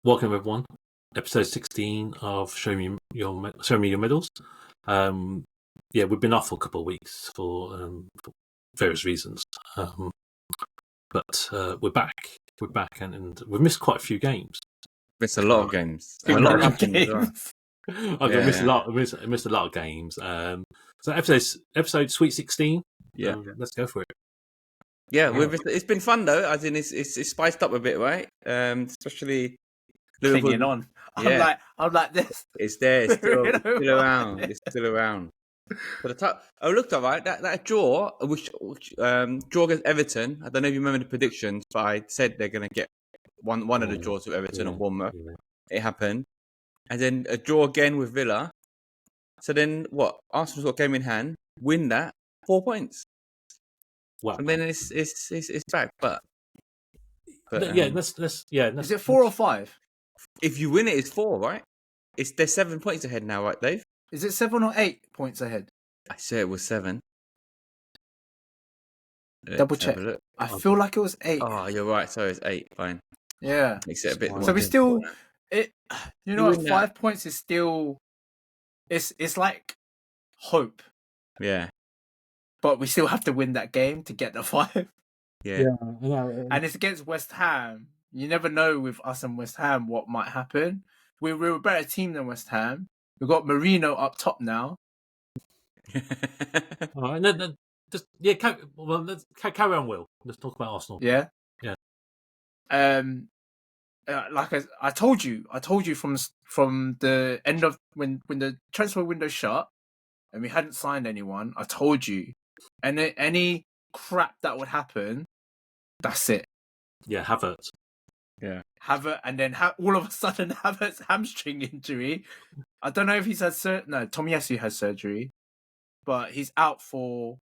Welcome everyone. Episode 16 of Show Me Your Medals. We've been off for a couple of weeks for various reasons, but we're back. We're back, and we've missed quite a few games. Missed a lot of games. A lot of games. I've missed a lot. I missed a lot of games. So episode Sweet 16. Yeah, let's go for it. Yeah, it's been fun though. As in, it's spiced up a bit, right? Especially clinging on. I'm like this. It's there. It's still around. It's still around. But it looked all right. That draw, which draw against Everton. I don't know if you remember the predictions, but I said they're going to get one of the draws with Everton and Bournemouth. Yeah. It happened, and then a draw again with Villa. So then what? Arsenal's got game in hand. Win that 4 points. Wow. And then it's back, but let's. Is it 4 or 5? If you win it, it's 4, right? They're 7 points ahead now, right, Dave? Is it 7 or 8 points ahead? I said it was 7. Double check. I feel like it was 8. Oh, you're right. So it's 8. Fine. Yeah. Makes it a bit. So we still, 5 points is still. It's like hope. Yeah. But we still have to win that game to get the 5. Yeah. And it's against West Ham. You never know with us and West Ham what might happen. We're a better team than West Ham. We've got Marino up top now. All right, let's carry on, Will. Let's talk about Arsenal. Yeah. Yeah. Like I told you from the end of when the transfer window shut and we hadn't signed anyone, I told you. And any crap that would happen, that's it. Yeah, Havertz. Yeah. Havertz, and then all of a sudden Havertz hamstring injury. I don't know if he's had Tomiyasu has surgery, but he's out for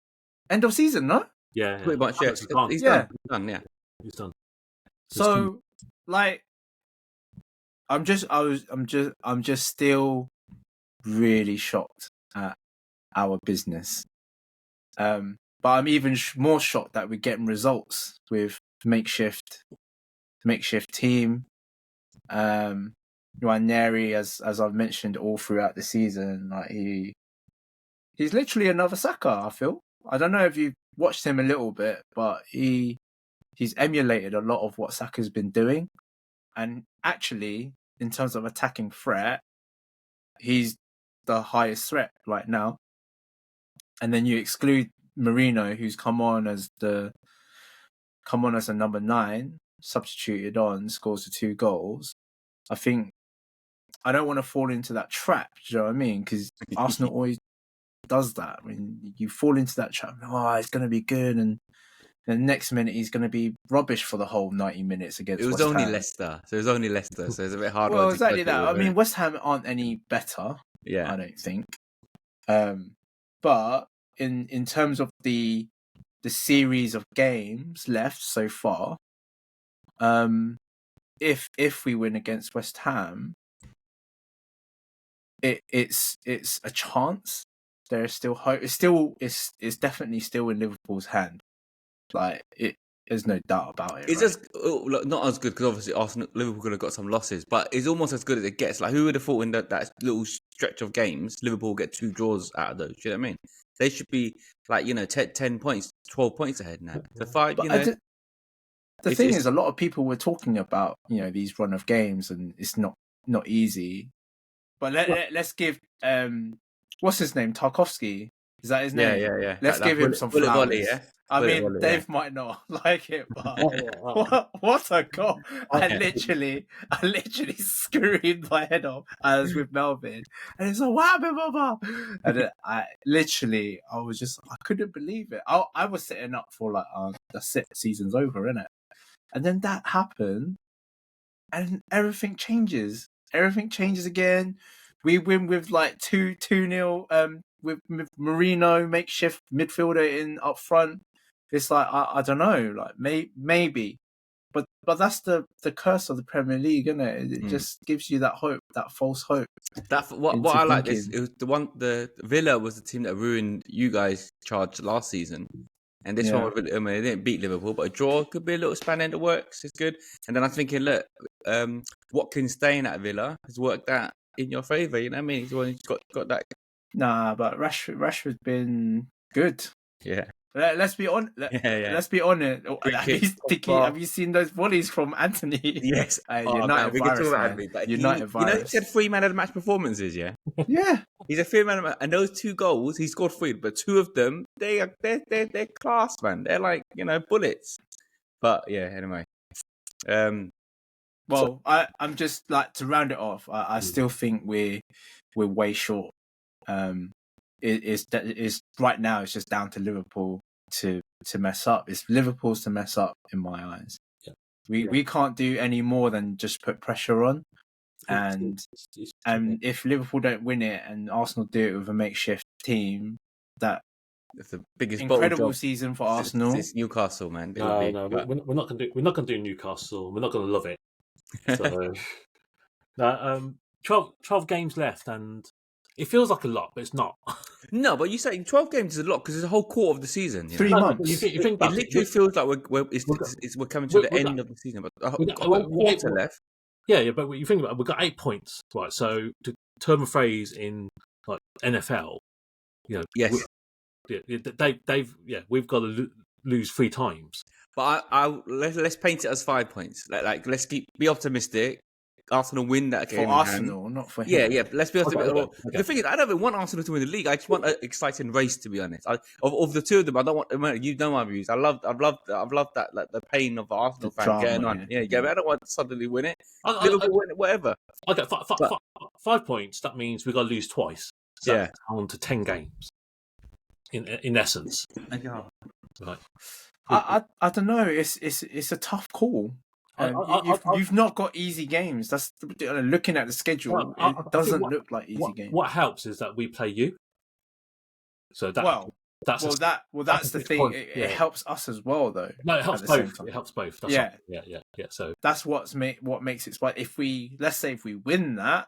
end of season, no? Yeah. Pretty much, yeah. He's done, yeah. He's done. So, I'm just still really shocked at our business. But I'm even more shocked that we're getting results with makeshift team. Nwaneri, as I've mentioned all throughout the season, like he's literally another Saka. I feel. I don't know if you've watched him a little bit, but he's emulated a lot of what Saka's been doing, and actually, in terms of attacking threat, he's the highest threat right now. And then you exclude Marino, who's come on as a number 9, substituted on, scores the 2 goals. I think I don't want to fall into that trap. Do you know what I mean? Because Arsenal always does that. I mean, you fall into that trap. Oh, it's going to be good, and the next minute he's going to be rubbish for the whole 90 minutes against. It was West only Ham. Leicester, so it's a bit hard. Well, exactly that. I mean, West Ham aren't any better. Yeah, I don't think. But in terms of the series of games left so far, if we win against West Ham, it's a chance. There is still hope. It's definitely still in Liverpool's hand. There's no doubt about it. It's just not as good because obviously Liverpool could have got some losses, but it's almost as good as it gets. Like, who would have thought in that little stretch of games, Liverpool will get 2 draws out of those? You know what I mean? They should be 10 points, 12 points ahead now. The fight, The thing is, a lot of people were talking about these run of games, and it's not easy. But let's give what's his name, Tarkowski? Is that his name? Yeah. Let's give him some flowers. Volley, yeah? I mean, Dave might not like it, but what a goal! I literally screamed my head off as with Melvin, and it's like, "Wow, blah." And I couldn't believe it. I was sitting up for that's it, season's over, innit? And then that happened, and everything changes. Everything changes again. We win with 2-0. With Marino, makeshift midfielder in up front. It's I don't know, maybe, but that's the curse of the Premier League, isn't it? It just gives you that hope, that false hope. What I like is it was the Villa was the team that ruined you guys' charge last season. And this Yeah. one, they didn't beat Liverpool, but a draw could be a little spanner in the works. It's good. And then I'm thinking, look, Watkins staying at Villa has worked out in your favour. You know what I mean? He's the one who's got that. Nah, but Rashford's been good. Yeah. Let's be on. Yeah. Let's be honest. Free kick, Have you seen those volleys from Anthony? Yes. United we can talk virus, about man. Anthony, but United you know, virus. he said 3 man of the match performances. Yeah. Yeah. He's a 3 man of the match, and those 2 goals he scored 3, but 2 of them they're class, man. They're like bullets. But yeah, anyway. Well, I'm just like to round it off. I still think we're way short. It's right now. It's just down to Liverpool to mess up. It's Liverpool's to mess up in my eyes. Yeah. We can't do any more than just put pressure on. And if Liverpool don't win it and Arsenal do it with a makeshift team, that's the biggest incredible season for Arsenal. It's Newcastle, man. No, we're not going to do Newcastle. We're not going to love it. So, 12 games left, and it feels like a lot, but it's not. No, but you say 12 games is a lot because it's a whole quarter of the season. 3 months. You think it literally feels like we're coming to the end of the season, but a whole quarter left. Yeah, but you think about it, we've got 8 points, right? So to term a phrase in like NFL, yes, we've got to lose 3 times. But let's paint it as 5 points. Like let's be optimistic. Arsenal win that game. For Arsenal, not for him. Yeah. Let's be optimistic. Okay. The thing is, I don't even want Arsenal to win the league. I just want an exciting race. To be honest, of the 2 of them, I don't want. You know my views. I've loved that, like the pain of the Arsenal fan drama, getting on. yeah. I don't want to suddenly win it. Liverpool win it, whatever. Okay, 5 points. That means we've got to lose twice. So that's down to 10 games. In essence, right. I don't know. It's a tough call. You've not got easy games. That's looking at the schedule. It doesn't look like easy games. What helps is that we play you. So that's the thing. point. It helps us as well, though. No, it helps both. It helps both. That's yeah. So that's what makes it. But if we win that,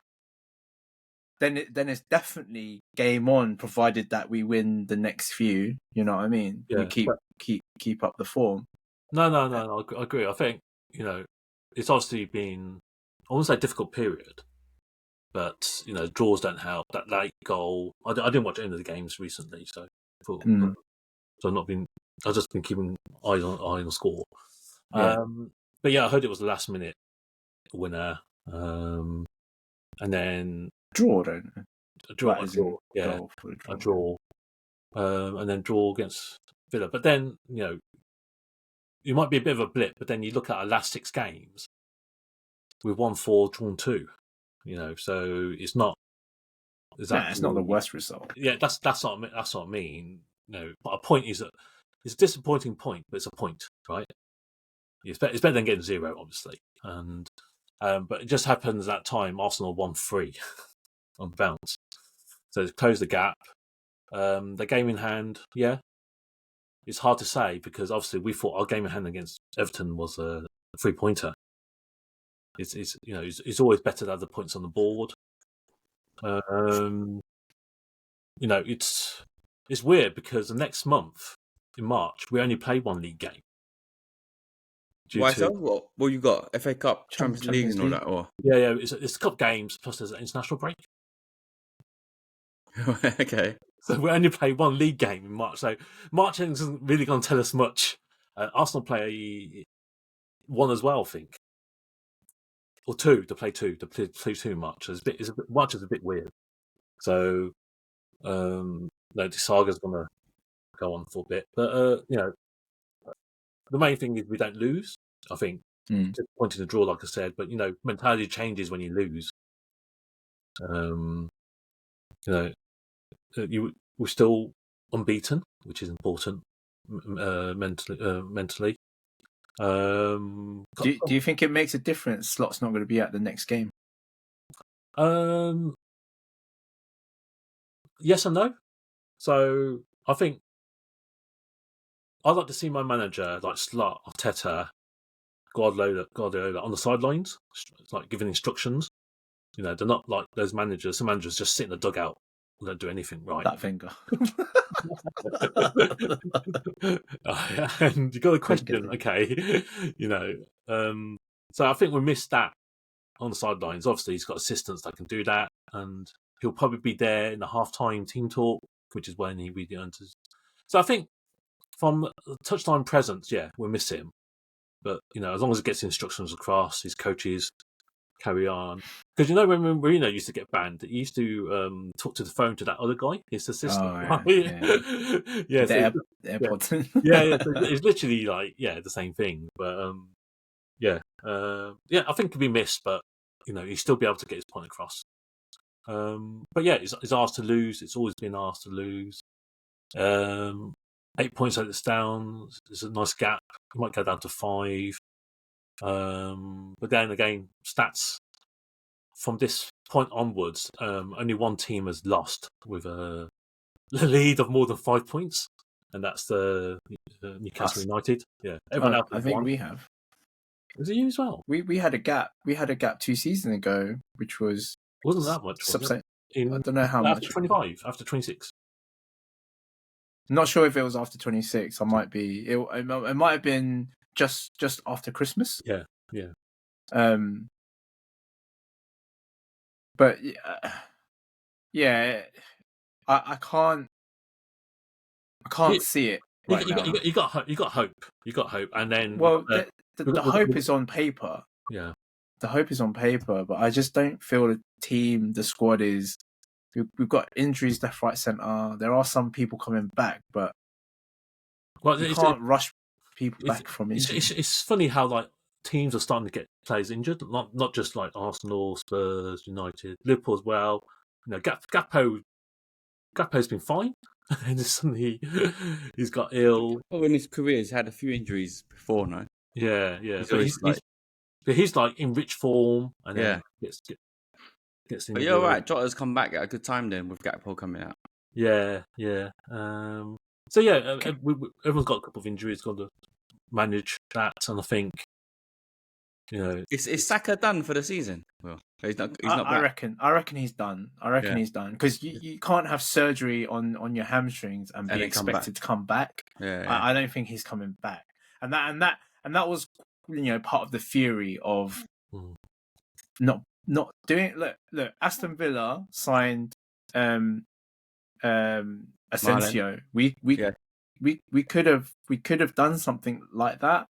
then it's definitely game on. Provided that we win the next few. You know what I mean? Yeah. We keep up the form. No. I agree. I think it's obviously been, I won't say a difficult period, but draws don't help. That late goal, I didn't watch any of the games recently, so I've just been keeping eye on the score. Yeah. But yeah, I heard it was the last minute winner, and then draw, don't you? a draw, and then draw against Villa. But then you might be a bit of a blip, but then you look at our last 6 games, we've won 4, drawn 2. So it's not. It's not the worst result. Yeah, that's what I mean. But a point it's a disappointing point, but it's a point, right? It's better than getting 0, obviously. And but it just happens that time Arsenal won 3 on bounce, so it's closed the gap. The game in hand, yeah. It's hard to say because obviously we thought our game in hand against Everton was a 3-pointer. It's always better to have the points on the board. It's weird because the next month in March we only play 1 league game. Why so? What you got? FA Cup, Champions League, and all that, or yeah, it's cup games plus there's an international break. Okay. So we only play 1 league game in March. So March isn't really going to tell us much. Arsenal play 1 as well, I think, or 2. To play 2 in March. March is a bit weird. So the saga's going to go on for a bit. But the main thing is we don't lose. I think disappointing to draw, like I said. But mentality changes when you lose. We're still unbeaten, which is important mentally. Do you think it makes a difference? Slot's not going to be at the next game. Yes and no. So I think I'd like to see my manager like Slot, Arteta, Guardiola on the sidelines, like giving instructions. They're not like those managers. Some managers just sit in the dugout don't do anything right. That finger. And you got a question, okay? So I think we missed that on the sidelines. Obviously, he's got assistants that can do that, and he'll probably be there in the halftime team talk, which is when he really enters. So I think from touchline presence, we'll miss him. But as long as he gets instructions across, his coaches carry on. Because when Mourinho used to get banned, he used to talk to the phone to that other guy, his assistant. Oh, yeah. The AirPods. So it's literally like the same thing. But I think he'll be missed, but he'll still be able to get his point across. But it's ours to lose. It's always been ours to lose. 8 points out it's down. There's a nice gap. It might go down to 5. But then again, stats from this point onwards, only one team has lost with a lead of more than 5 points, and that's the Newcastle United. Yeah, everyone else. I think we have. Was it you as well? We had a gap. We had a gap 2 seasons ago, which wasn't that much. I don't know how much. After 25, after 26. Not sure if it was after 26. I might be. It might have been just after Christmas. Yeah. But I can't see it right now. You got hope, and then the hope is on paper. Yeah, the hope is on paper, but I just don't feel the squad is. We've got injuries left, right, centre. There are some people coming back, but you can't rush people back from injury. It's funny how teams are starting to get players injured, not just like Arsenal, Spurs, United, Liverpool as well. Gakpo's been fine, and suddenly he's got ill. Well, in his career, he's had a few injuries before, no? Yeah. He's like in rich form, and then gets injured. But you're right. Jota's come back at a good time then with Gakpo coming out. Yeah. Everyone's got a couple of injuries, got to manage that, and I think. Is Saka done for the season? Well, he's not. I reckon he's done. He's done because you can't have surgery on your hamstrings and be expected to come back. I don't think he's coming back, and that was part of the theory of not doing. Look, Aston Villa signed Asensio. We could have done something like that.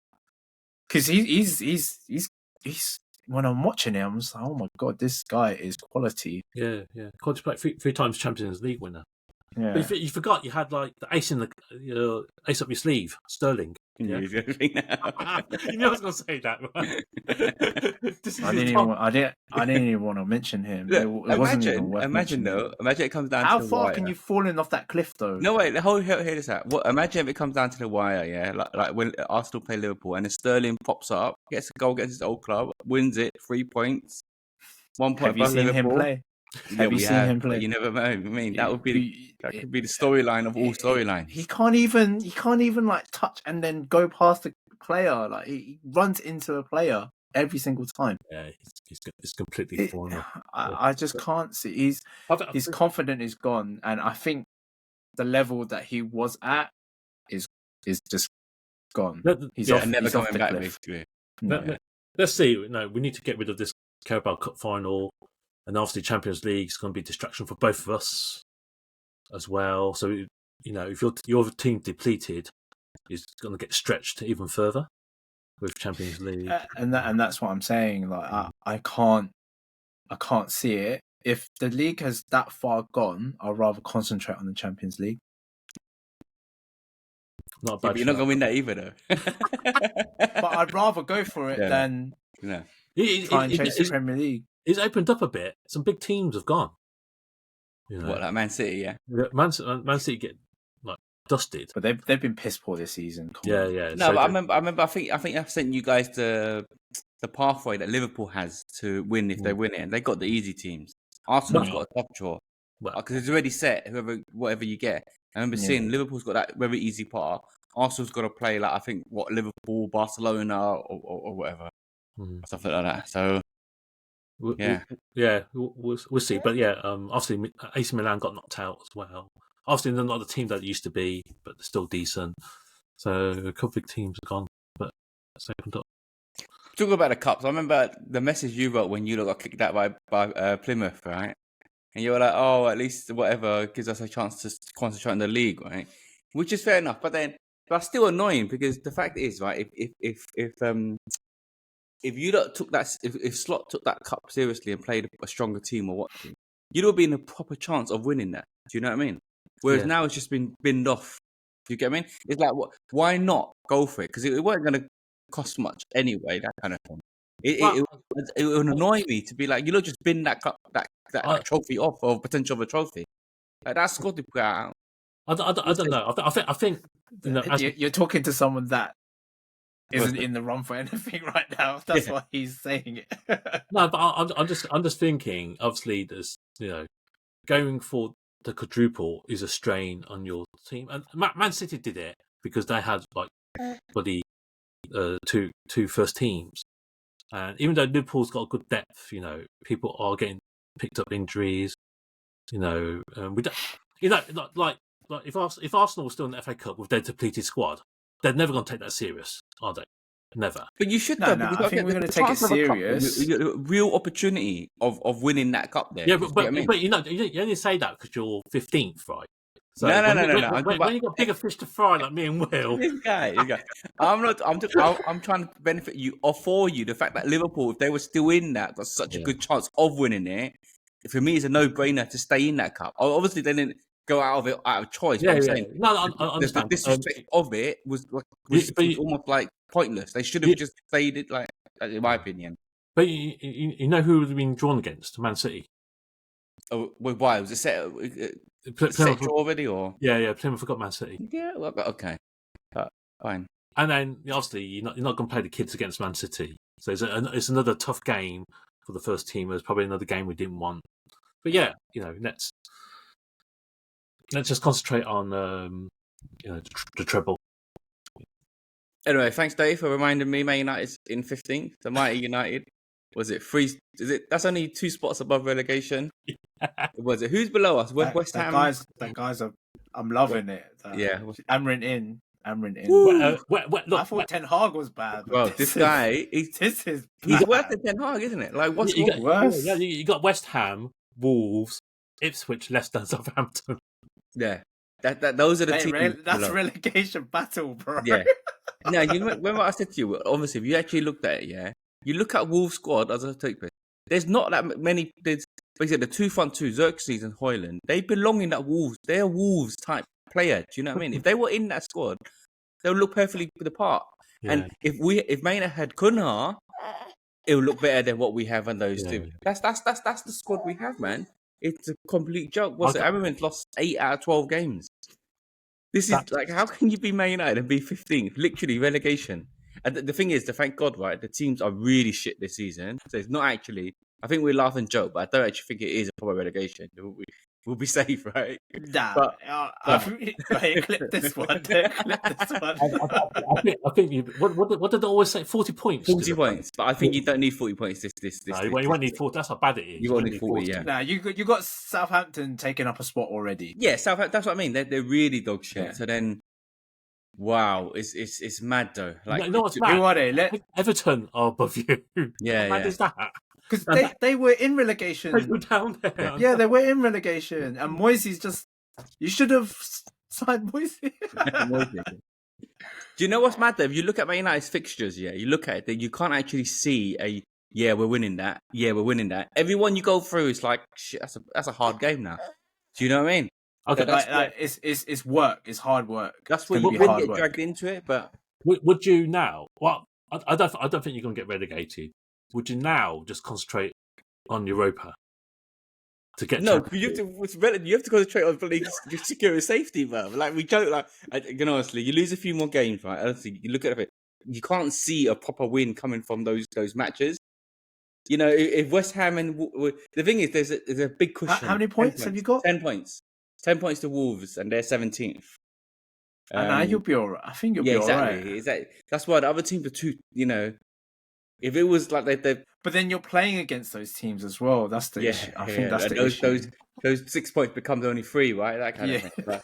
Because he's when I'm watching him, I'm just like, oh my god, this guy is quality. Yeah. Quality player, 3 times Champions League winner. Yeah. But you forgot you had like the ace ace up your sleeve, Sterling. Yeah. You knew I was going to say that. I didn't even want to mention him. Look, imagine it comes down how to the far wire. can you fall in off that cliff though? No, wait, hear this out. Imagine if it comes down to the wire, yeah? Like when Arsenal play Liverpool and then Sterling pops up, gets a goal against his old club, wins it, 3 points, 1 point. Have you seen him play? Have you seen him play? You never know. I mean, that could be the storyline of all storylines. He can't even like touch and then go past the player. Like he runs into a player every single time. Yeah, he's completely fallen off. I just can't see. His confidence is gone, and I think the level that he was at is just gone. He's never coming back. Basically. Let's see. No, we need to get rid of this Carabao Cup final. And obviously, Champions League is going to be a distraction for both of us as well. So, if your team depleted, is going to get stretched even further with Champions League. And that's what I'm saying. Like, I can't see it. If the league has that far gone, I'd rather concentrate on the Champions League. Not bad. You're not going to win that either, though. But I'd rather go for it than try and chase the Premier League. It's opened up a bit. Some big teams have gone. What, like Man City? Yeah, Man City get dusted, but they've been piss poor this season. Yeah. No, so but I remember. I think I've sent you guys the pathway that Liverpool has to win if they win it, and they got the easy teams. Arsenal's got a tough draw because it's already set. Whatever you get. I remember seeing Liverpool's got that very easy part. Arsenal's got to play Liverpool, Barcelona, or whatever, stuff like that. So. We'll see. But yeah, obviously AC Milan got knocked out as well. Obviously, they're not the team that they used to be, but they're still decent. So a couple big teams are gone, but it's opened up. Talking about the cups, I remember the message you wrote when you got kicked out by Plymouth, right? And you were like, "Oh, at least whatever gives us a chance to concentrate on the league, right?" Which is fair enough, but that's still annoying because the fact is, right? If you took that, if Slot took that cup seriously and played a stronger team or what, you'd have been a proper chance of winning that. Do you know what I mean? Whereas now it's just been binned off. Do you get what I mean? It's like, why not go for it? Because it wasn't going to cost much anyway. That kind of thing. It would annoy me to be like, just bin that cup, that trophy off, or potential of a trophy. Like, that's got to put out. I don't know. I think you're talking to someone that isn't in the run for anything right now. That's why he's saying it. No, but I'm just thinking. Obviously, there's going for the quadruple is a strain on your team, and Man City did it because they had like bloody two first teams, and even though Liverpool's got good depth, people are getting picked up injuries. We don't, like if Arsenal was still in the FA Cup with their depleted squad, they're never going to take that serious, are they? Never. But you should. No, I think we're going to take it serious. Real opportunity of winning that cup there. Yeah, but you only say that because you're 15th, right? So no. When you got bigger fish to fry like me and Will, this guy. I'm trying to benefit you or for you. The fact that Liverpool, if they were still in that, got such a good chance of winning it. For me, it's a no-brainer to stay in that cup. Obviously, they didn't go out of it out of choice. Yeah, I'm saying, no, I understand. The disrespect of it was almost like pointless. They should have just stayed it, like in my opinion. But you know who would have been drawn against? Man City. Oh, why was it set draw already, or Plymouth forgot Man City. Yeah, well, okay, fine. And then obviously you're not going to play the kids against Man City, so it's another tough game for the first team. It's probably another game we didn't want. But yeah, let's just concentrate on the treble. Anyway, thanks Dave for reminding me. Man United's in 15th. The mighty United. Was it 3? Is it? That's only 2 spots above relegation. Was it? Who's below us? West Ham. That guys are. I'm loving it. Amrin in. Look, I thought Ten Hag was bad. Well, this guy, he's worse than Ten Hag, isn't it? Like, what's worse? Yeah, you got West Ham, Wolves, Ipswich, Leicester, Southampton. Yeah, those are the teams. That's relegation battle, bro. Yeah. Now, you remember what I said to you? Obviously, if you actually looked at it, you look at Wolves' squad as a take place. There's not that many. There's basically the 2 front 2, Xerxes and Højlund. They belong in that Wolves. They're Wolves type player. Do you know what I mean? If they were in that squad, they'll look perfectly the part. Yeah. And if Maynard had Cunha, it will look better than what we have on those two. That's the squad we have, man. It's a complete joke. Amrin lost 8 out of 12 games. This is like, how can you be Man United and be 15th? Literally relegation. And the thing is, thank God, right? The teams are really shit this season. So it's not actually. I think we laugh and joke, but I don't actually think it is a proper relegation. We'll be safe, right? Nah, clip this one. I think what did they always say? 40 points. 40 points, but I think you don't need 40 points. You won't need 40. That's how bad it is. You won't need 40. Yeah. Nah, you got Southampton taking up a spot already. Yeah, Southampton. That's what I mean. They're really dog shit. Yeah. So then, wow, it's mad though. Like, no, what's mad? Who are they? Everton are above you. Yeah, how mad is that? Because they were in relegation. They were down there. Yeah, they were in relegation. And Moisey's just... You should have signed Moisey. Do you know what's mad though? If you look at Man United's fixtures, you look at it, you can't actually see we're winning that. Yeah, we're winning that. Everyone you go through is like, shit, that's a hard game now. Do you know what I mean? Okay, it's work. It's hard work. That's when you get dragged into it. But would you now? Well, I don't think you're going to get relegated. Would you now just concentrate on Europa to get? No, you have to concentrate on your security and safety, man. Like we joke, like honestly, you lose a few more games, right? Honestly, you look at it, you can't see a proper win coming from those matches. If West Ham and the thing is, there's a big cushion. How many points have you got? 10 points. 10 points to Wolves, and they're 17th. You'll be all right. I think you'll be all right. Exactly. That's why the other teams are too. If it was like they But then you're playing against those teams as well. That's the issue. I think that's and the issue. those 6 points becomes only 3, right? That kind of Yeah. thing. But,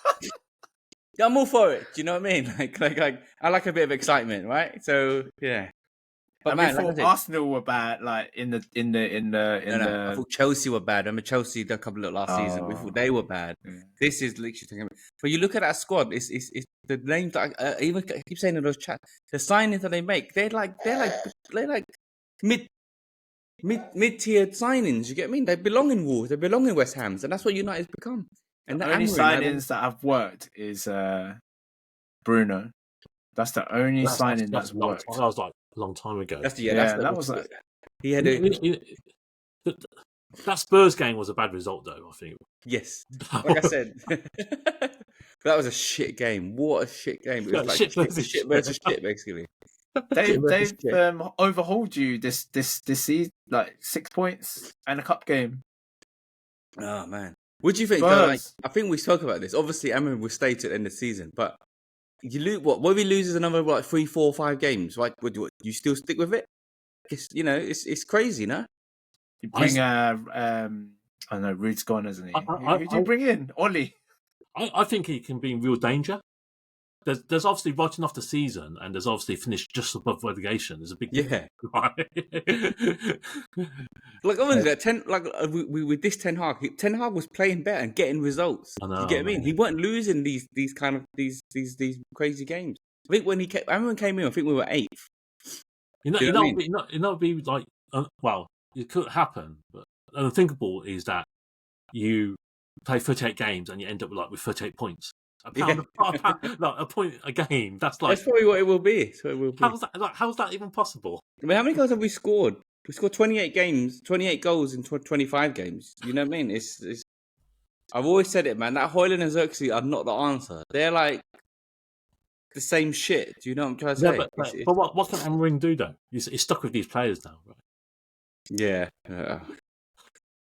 yeah, I'm all for it. Do you know what I mean? Like I like a bit of excitement, right? So yeah. But And we man, like I thought said, Arsenal were bad, like in the. I thought Chelsea were bad. I mean, Chelsea done a couple of last season. We thought they were bad. Yeah. This is literally. But you look at that squad. It's the names that I even keep saying in those chats. The signings that they make, they're like mid tier signings. You get what I mean? They belong in Wolves. They belong in West Ham's, and that's what United's become. And The only signings that have worked is Bruno. That's the only signing that's worked. That was like a long time ago. That was like. He had that Spurs game was a bad result, though. I think. Yes, like I said, that was a shit game. What a shit game! It was like shit versus shit, basically. They've overhauled you this season, like 6 points and a cup game. Oh man, what do you think? Like, I think we spoke about this. Obviously, Amorim will stay to the end of the season, but you lose what? What if he loses another like 3, 4, 5 games? Like, would you still stick with it? It's crazy, no? You bring I don't know, Rude's gone, isn't he? Who do you bring in? Ollie. I think he can be in real danger. There's obviously writing off the season, and there's obviously finished just above relegation. There's a big Like honestly, with this Ten Hag was playing better and getting results. I know, you get what I mean? He weren't losing these crazy games. I think when Amorim came in, I think we were 8th. Be like, well, it could happen, but the unthinkable is that you play 38 games and you end up with 38 points. A point a game. That's probably what it will be. How's that even possible? I mean, how many goals have we scored? We scored 28 goals in 25 games. You know what I mean? It's I've always said it, man. That Højlund and Xerxes are not the answer. They're like the same shit. Do you know what I'm trying to say? But what can Amorim do though? He's stuck with these players now, right? Yeah.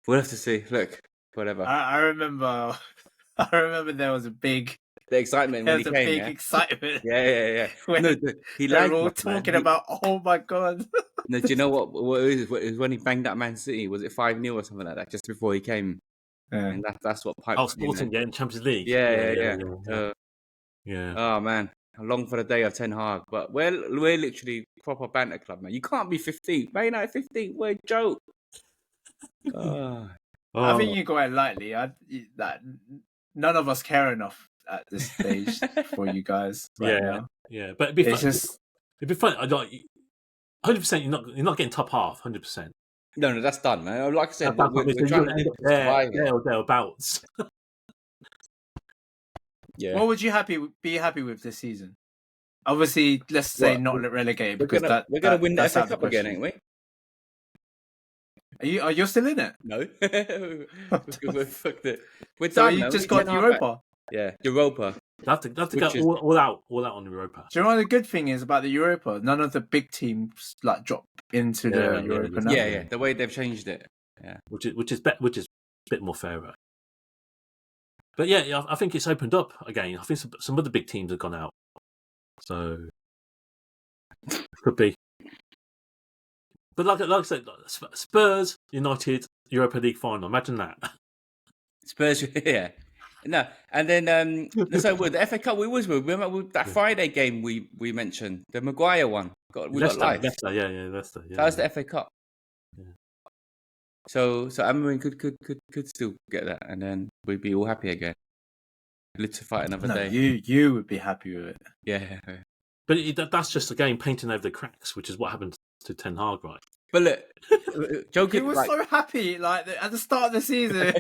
We'll have to see. Look, whatever. I remember there was a big. The excitement when he came. There was a big excitement. Yeah. They were all talking about, oh my god. No, do you know what it was when he banged that Man City? Was it 5-0 or something like that? Just before he came. Yeah. And that's what piped. Oh, Sporting, in Champions League. Yeah. Oh man, I long for the day of Ten Hag. But we're literally proper banter club, man. You can't be 15th. Man United 15th. We're a joke. I think you got it lightly. None of us care enough at this stage for you guys now. Yeah, but it'd be fun. It'd be fun. 100%. You're not getting top half. 100%. No, that's done, man. Like I said, we're trying to survive. Thereabouts. Yeah. What would you be happy with this season? Obviously, let's say not relegated because we're gonna win the FA Cup again, ain't we? Are you still in it? No. We're fucked it. So you just got Europa? Yeah, Europa. They have to go all out on Europa. Do you know what the good thing is about the Europa? None of the big teams drop into the Europa now. Yeah. The way they've changed it. Yeah. Which is a bit more fairer. But yeah, I think it's opened up again. I think some of the big teams have gone out. So could be. But like I said, Spurs, United, Europa League final. Imagine that. Spurs, yeah. No, and then so with the FA Cup, remember that Friday game we mentioned, the Maguire one. Leicester, yeah. That was the FA Cup. Yeah. So Amorim could still get that, and then we'd be all happy again. Live to fight another day. You would be happy with it. Yeah. But that's just a game painting over the cracks, which is what happened to Ten Hag, right? But look, joking. He was so happy, at the start of the season.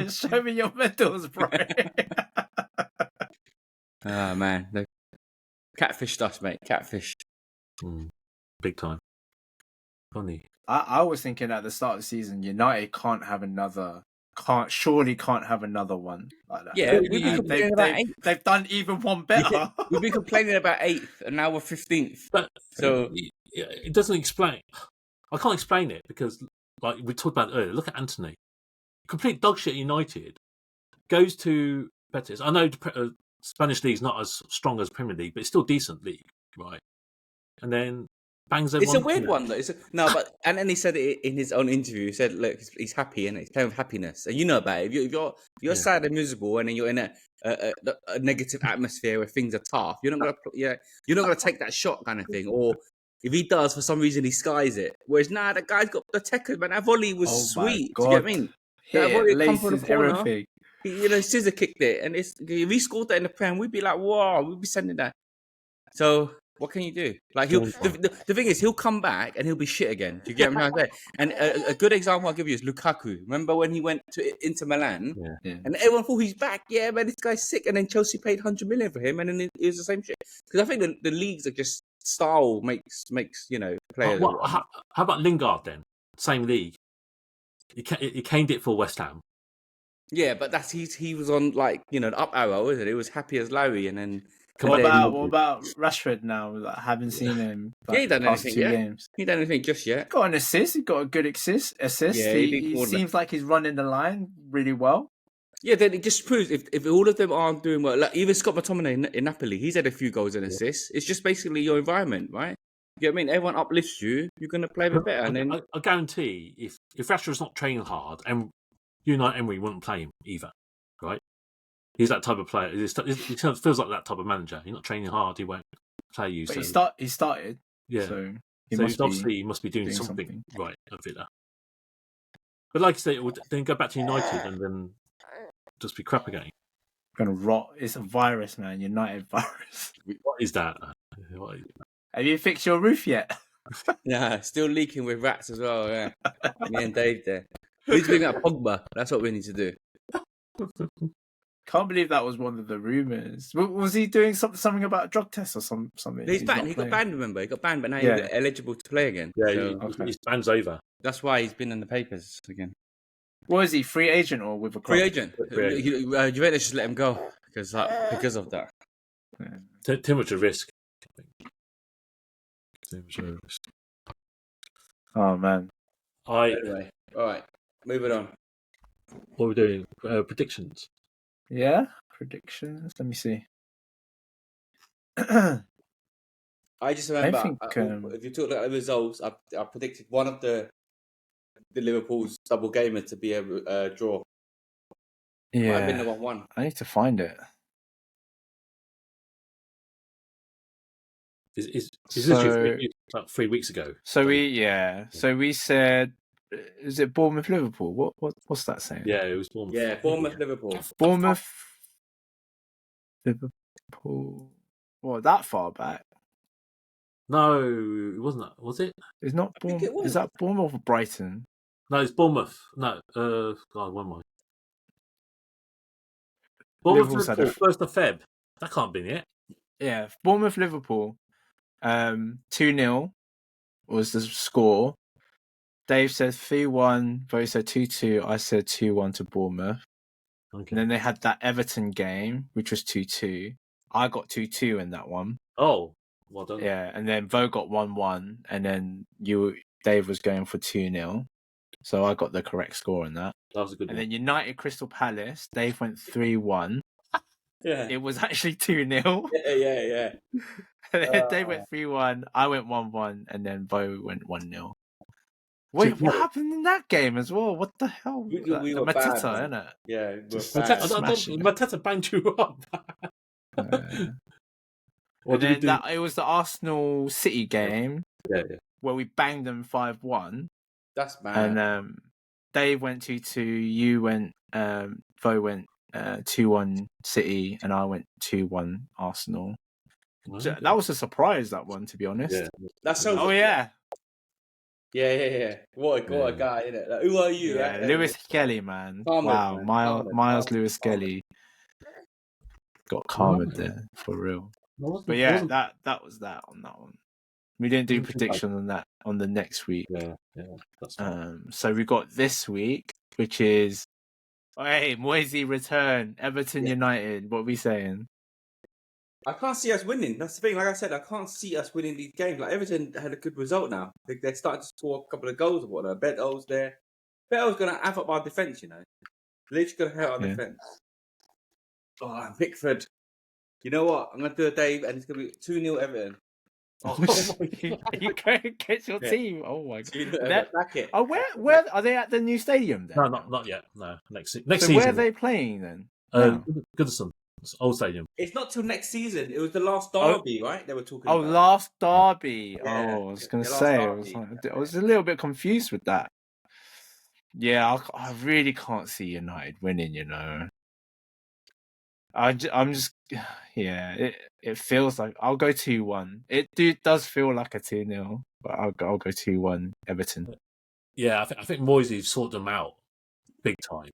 Show me your medals, bro. Oh man, they catfished us, mate. Catfished. Big time. Funny. I was thinking at the start of the season, United can't have another one like that. Yeah, they've done even one better. We've been complaining about 8th, and now we're 15th. But it doesn't explain. I can't explain it because, like we talked about earlier, look at Anthony, complete dog shit. United goes to Betis. I know Spanish league's not as strong as Premier League, but it's still decent league, right? And then bangs It's a everyone. weird one though. And then he said it in his own interview. He said, "Look, he's happy and he's playing with happiness." And you know about it. If you're sad and miserable, and then you're in a negative atmosphere where things are tough, you're not gonna take that shot kind of thing. Or if he does, for some reason he skies it. Whereas now that guy's got the techers, man. That volley was Oh my sweet. Do you get God. what I mean? Hit That it, volley come from the laces, corner. everything. He scissor kicked it, and if he scored that in the Prem, we'd be like, "Wow!" We'd be sending that. So what can you do? Like the thing is, he'll come back and he'll be shit again. Do you get what I'm trying to say? And a good example I'll give you is Lukaku. Remember when he went to Inter Milan, Yeah. and everyone thought he's back. Yeah, man, this guy's sick. And then Chelsea paid 100 million for him, and then it was the same shit. Because I think the leagues are just style makes players. How about Lingard then? Same league. He caned it for West Ham. Yeah, but he was on the up arrow, isn't it? He was happy as Larry, and then. What about Rashford now? Like, I haven't seen him. He ain't done anything yet. Games. He ain't done anything just yet. Got an assist. He got a good assist. Yeah, he seems like he's running the line really well. Yeah, then it just proves if all of them aren't doing well, like even Scott McTominay in Napoli, he's had a few goals and assists. It's just basically your environment, right? You know what I mean? Everyone uplifts you, you're going to play a bit better. And then I guarantee if Rashford's not training hard, and Unai Emery wouldn't play him either, right? He's that type of player. He feels like that type of manager. You're not training hard, he won't play you. But so. he started. Yeah. So he must be doing something right a bit there. But like I say, it would then go back to United and then just be crap again. Gonna rot. It's a virus, man. United virus. What is that? Have you fixed your roof yet? yeah, still leaking with rats as well. Yeah, me and Dave there. We need to bring out Pogba. That's what we need to do. Can't believe that was one of the rumors. Was he doing something about a drug test or something? He's banned. He got banned. Remember, he got banned, but now he's eligible to play again. Yeah, his ban's over. That's why he's been in the papers again. What is he? Free agent or with a club? Free agent. Juventus just let him go because of that. Yeah. Too much of risk. Too much of risk. Oh man. Anyway, all right, moving on. What are we doing? Predictions. Yeah, predictions. Let me see. I just remember, think, if you talk about the results, I predicted one of the Liverpool's double gamer to be a draw. Yeah, I've been the 1-1. I need to find it. Is this about 3 weeks ago? So we said, is it Bournemouth Liverpool? What's that saying? Yeah, it was Bournemouth. Yeah, Bournemouth Liverpool. Bournemouth Liverpool. What, that far back? No, it wasn't. Was it? It's not Bournemouth. Is that Bournemouth or Brighton? No, it's Bournemouth. No, God, one more. Bournemouth Liverpool, 1st of Feb. That can't be it. Yeah, Bournemouth Liverpool. 2-0 was the score. Dave said 3-1. Bo said 2-2. I said 2-1 to Bournemouth. Okay. And then they had that Everton game, which was 2-2. I got 2-2 in that one. Oh, well done. Yeah, and then Bo got 1-1, and then Dave was going for 2-0. So I got the correct score in that. That was a good one. And then United Crystal Palace, Dave went 3-1. Yeah. It was actually 2-0. Yeah. And then Dave went 3-1, I went 1-1, and then Bo went 1-0. Wait, what happened in that game as well? What the hell? We were Mateta, bad, innit? Yeah, Mateta banged you up. And then it was the Arsenal City game where we banged them 5-1. That's bad. And Dave went 2-2, you went, Bo went 2-1 City, and I went 2-1 Arsenal. So that was a surprise, that one, to be honest. Yeah. That's so. Oh yeah. Yeah. What a guy, innit? Like, who are you? Yeah, right? Lewis Kelly, man. Carmen, wow, man. Miles Lewis Kelly got Carmen there for real. But yeah, that was that on that one. We didn't do prediction on that on the next week. Yeah, that's fine. So we got this week, which is Moisey return, Everton United. What are we saying? I can't see us winning. That's the thing. Like I said, I can't see us winning these games. Like Everton had a good result now. They're starting to score a couple of goals or whatever. Beto's there. Beto's going to have up our defence, you know. Literally going to hurt our defence. Oh, and Pickford. You know what? I'm going to do a Dave, and it's going to be 2-0 Everton. Oh, you go against your Yeah. team. Oh my so you god! don't That- back it. Oh, where are they at the new stadium then? No, not yet. No, next So season. where are they playing then? now? Goodison, it's old stadium. It's not till next season. It was the last Oh. derby, right? They were talking Oh, about. last derby. Yeah, Oh, I was going the to last say, derby. I was a little bit confused with that. Yeah, I really can't see United winning. I'm just, yeah. It feels like I'll go 2-1. It does feel like a 2-0, but I'll go 2-1 Everton. Yeah, I think Moisey sorted them out big time.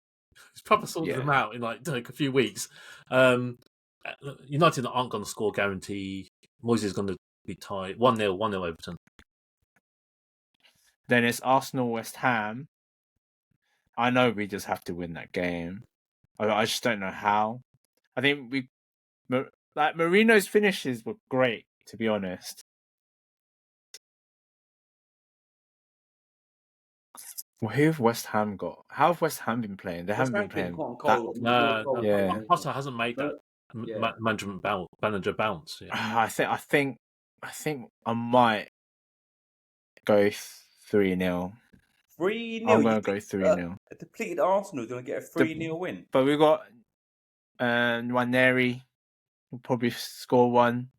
He's probably sorted Yeah. them out in like a few weeks. United aren't going to score guarantee. Moisey's going to be tied 1-0 Everton. Then it's Arsenal West Ham. I know we just have to win that game. I just don't know how. I think Marino's finishes were great, to be honest. Well, who have West Ham got? How have West Ham been playing? They haven't been playing. No, Yeah. Potter hasn't made that Yeah. manager bounce. Yeah. I think I might go 3-0. 3-0. I'm gonna go 3-0. A depleted Arsenal is going to get a 3-0 win. But we got Nwaneri will probably score one.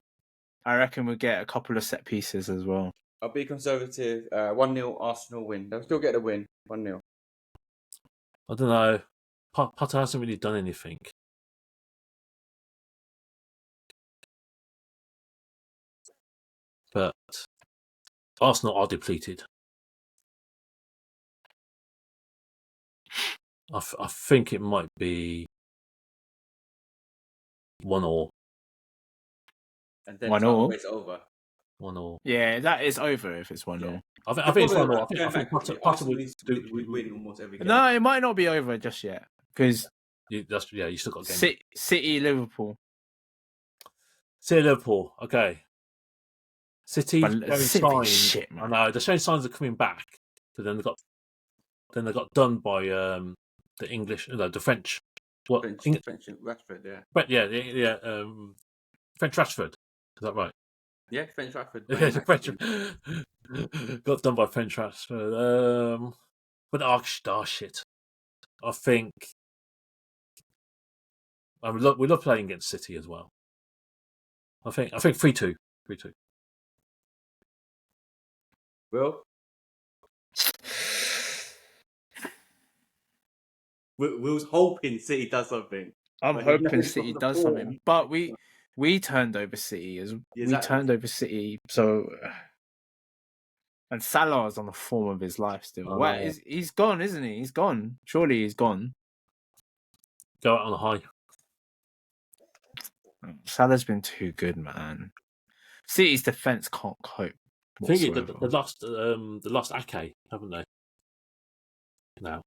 I reckon we'll get a couple of set pieces as well. I'll be conservative. 1-0 Arsenal win. They'll still get a win. 1-0. I don't know. Potter hasn't really done anything. But Arsenal are depleted. I think it might be 1-1. And then 1-1? it's over. 1-1. Yeah, that is over if it's 1-0. Yeah. I think it's 1-1. I think Potter Arsenal would win almost every game. No, it might not be over just yet because you still got a game. City, Liverpool. City, Liverpool. Okay. City But showing City signs. shit, man. I know they're showing signs of coming back, but then they got done by the French. What? French Rashford, yeah. But yeah. French Rashford. Is that right? Yeah, French Rashford. Yeah, the French got done by French Rashford. But shit. I think we love playing against City as well. I think 3-2. 3-2. Will? Will's hoping City does something. I'm But he hoping knows City from the does form. something, but we turned over City we turned over City. So, and Salah is on the form of his life still. Oh, What no. he's gone, isn't he? He's gone. Surely he's gone. Go out on a high. Salah's been too good, man. City's defense can't cope. I think whatsoever. they lost Ake, haven't they? Now.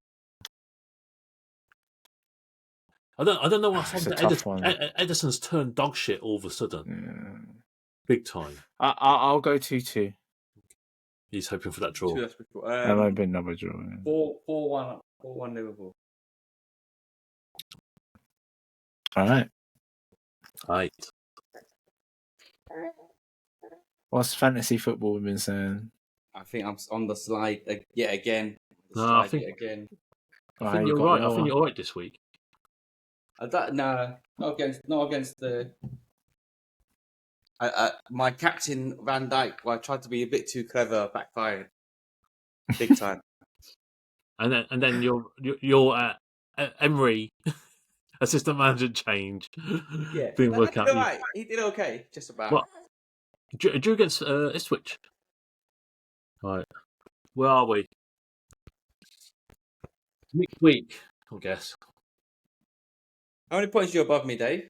I don't know what's It's a happened. tough one. Edison's turned dog shit all of a sudden, Yeah. big time. I'll go 2-2. He's hoping for that draw. That might be another draw. Yeah. 4-1 Liverpool. All right. Right. What's fantasy football we've been saying? I think I'm on the slide yet again. No, I think- again. I think you're right. I think you're right this week. Not against the. My captain Van Dijk. Well, I tried to be a bit too clever, backfired, big time. And then your Emery assistant manager change. Yeah, Didn't work out. Right. He did okay, just about. What? Drew against Ipswich. Right. Where are we? Next week, I guess. How many points are you above me, Dave?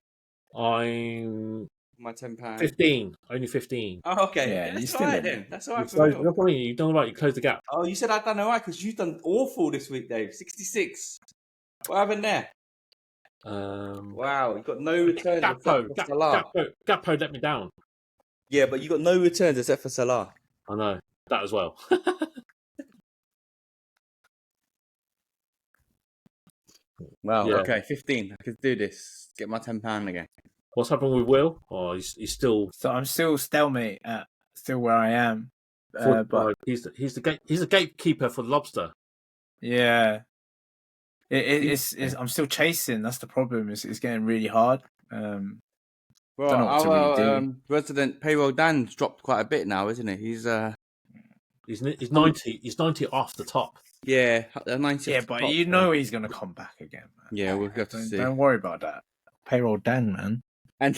I'm My £10. 15. Only 15. Oh, okay. Yeah, That's you're all right still in then. That's all right for Look me. what I mean. You've done all right. You closed the gap. Oh, you said I'd done all right because you've done awful this week, Dave. 66. What happened there? Wow, you got no returns except for Salah. Gakpo let me down. Yeah, but you got no returns except for Salah. I know that as well. Wow. Yeah. Okay, 15. I could do this. Get my £10 again. What's happened with Will? Oh, he's still. So I'm still stalemate at still where I am. 45. But He's the gatekeeper for the lobster. yeah, it's I'm still chasing. That's the problem. It's getting really hard. Don't Well, know what to really do. our resident payroll Dan's dropped quite a bit now, isn't he? He's 90. He's 90 off the top. 90. Yeah, but you know he's gonna come back again, man. Yeah, we'll have to see. Don't worry about that. Payroll Dan, man. And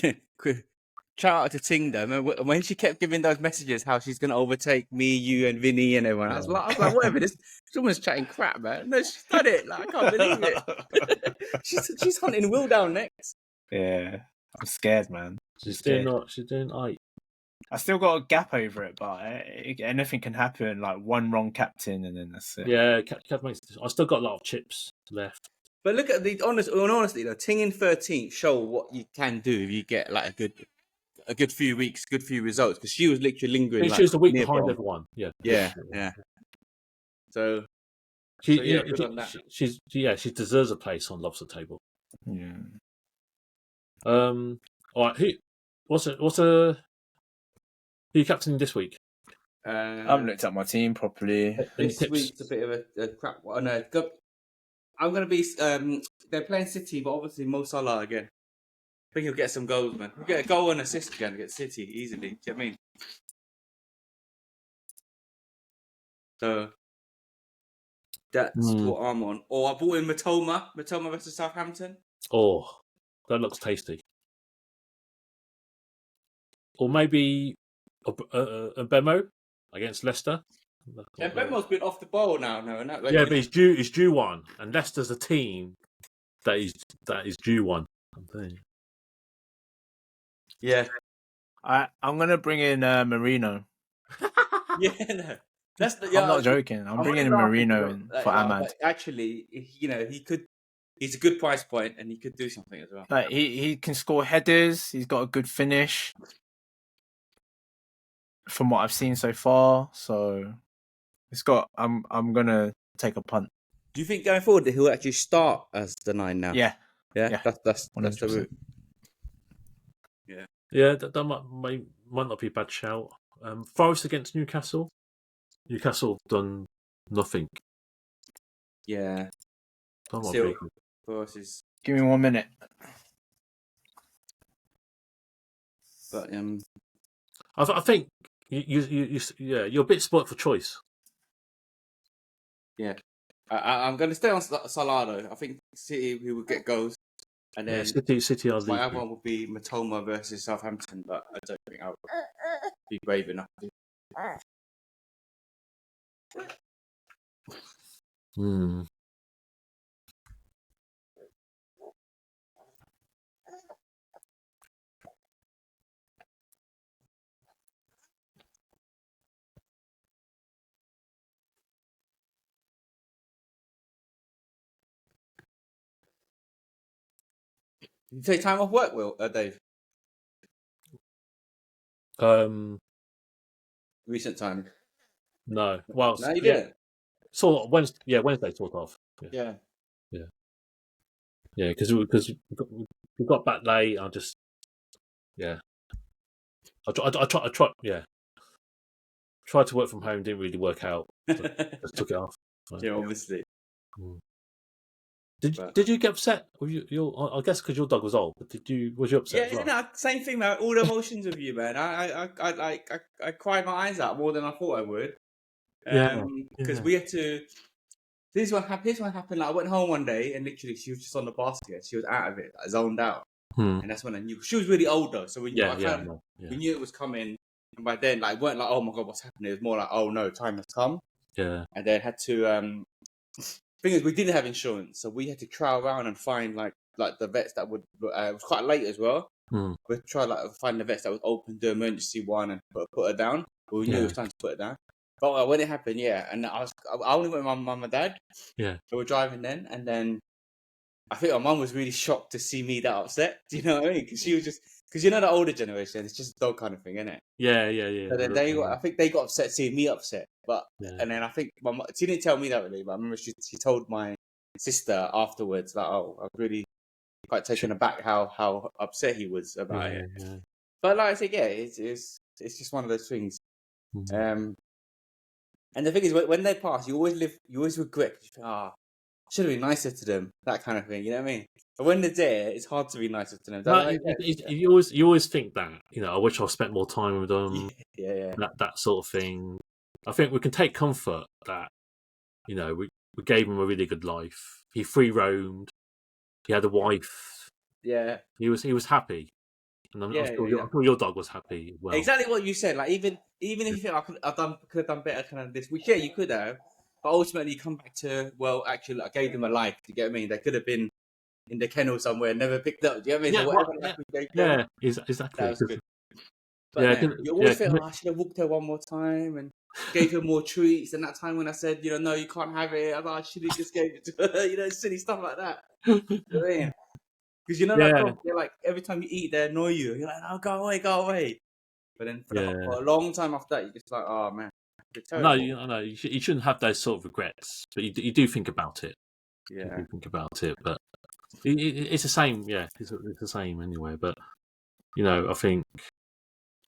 shout out to Tingdom. And when she kept giving those messages, how she's going to overtake me, you, and Vinny and everyone, I was like, whatever. This woman's chatting crap, man. No, she's done it. Like, I can't believe it. she's hunting Will down next. Yeah, I'm scared, man. She's doing 8. I still got a gap over it, but anything can happen. Like one wrong captain, and then that's it. Yeah, Cap makes. I still got a lot of chips left. But look at honestly, though, Ting in 13th show what you can do if you get like a good few weeks, good few results. Because she was literally lingering. She was a week near behind bottom. everyone. Yeah. So She deserves a place on lobster table. Yeah. All right. Who you captaining this week? I haven't looked at my team properly. This week's a bit of a crap one. I'm going to be. They're playing City, but obviously Mo Salah again. I think he'll get some goals, man. He'll get a goal and assist again against City easily. Do you know what I mean? So that's what I'm on. Or I bought in Matoma versus Southampton. Oh, that looks tasty. Or maybe a Bemo against Leicester. Yeah, Bemo's been off the ball now. Yeah, but he's due one, and Leicester's a team that is due one. Yeah, I'm gonna bring in Marino. yeah, no. I'm not joking. I'm bringing in Marino in for Ahmad. Actually, he's a good price point, and he could do something as well. Like he can score headers. He's got a good finish. From what I've seen so far, so it's got. I'm gonna take a punt. Do you think going forward that he'll actually start as the 9 now? Yeah. That's the route. Yeah, that might not be a bad shout. Forest against Newcastle. Newcastle done nothing. Yeah. Still, Forest is. Give me 1 minute. But I think you're a bit spoilt for choice. Yeah, I'm going to stay on Salado. I think City we will get goals, and then City are my other one will be Matoma versus Southampton, but I don't think I'll be brave enough to. You take time off work, Dave? Recent time. No. Well, no, you didn't. So Wednesday sort of. Yeah. Because we got back late. I tried to work from home. Didn't really work out. Just took it off. Yeah, obviously. Did you get upset? I guess because your dog was old. But was you upset? Yeah, no, same thing, man. All the emotions of you, man. I cried my eyes out more than I thought I would. Because we had to. This one happened. Like, I went home one day and literally she was just on the basket. She was out of it, like, zoned out. And that's when I knew she was really old though. So we knew it was coming. And by then, like, weren't like, oh my god, what's happening? It was more like, oh no, time has come. Yeah. And then had to. Thing is, we didn't have insurance, so we had to try around and find like the vets that would. It was quite late as well. We tried find the vets that was open, do emergency one, and put her down. But we knew it was time to put her down. But when it happened, and I only went with my mum and dad. Yeah. So we're driving then, and then I think my mum was really shocked to see me that upset. Do you know what I mean? Because she was just the older generation, it's just a dog kind of thing, isn't it? Yeah. So then I think they got upset seeing me upset, and then I think she didn't tell me that really, but I remember she told my sister afterwards, like, oh, I was really quite taken aback how upset he was about it. Yeah. But like I said, it's just one of those things. And the thing is, when they pass, you always regret. You think, should have been nicer to them. That kind of thing. You know what I mean? But when they're there, it's hard to be nicer to them. No, you always think that, I wish I spent more time with them. Yeah. That sort of thing. I think we can take comfort that, we gave him a really good life. He free roamed. He had a wife. Yeah. He was happy. And I'm sure your dog was happy as well. Exactly what you said. Like even if you think I could have done better kind of this, which you could have, but ultimately you come back to, well, actually, I gave them a life. Do you get what I mean? They could have been in the kennel somewhere, never picked up. Do you know what I mean? Yeah, exactly. That was good. But you always feel, I should have walked her one more time and gave her more treats. And that time when I said, no, you can't have it, I should have just gave it to her. Silly stuff like that. You know what I mean? Because they're like, every time you eat, they annoy you. You're like, oh, go away. But then for a long time after that, you're just like, oh man. No, you shouldn't have those sort of regrets, but you do think about it. Yeah, you do think about it, but it's the same. Yeah, it's the same anyway. But I think,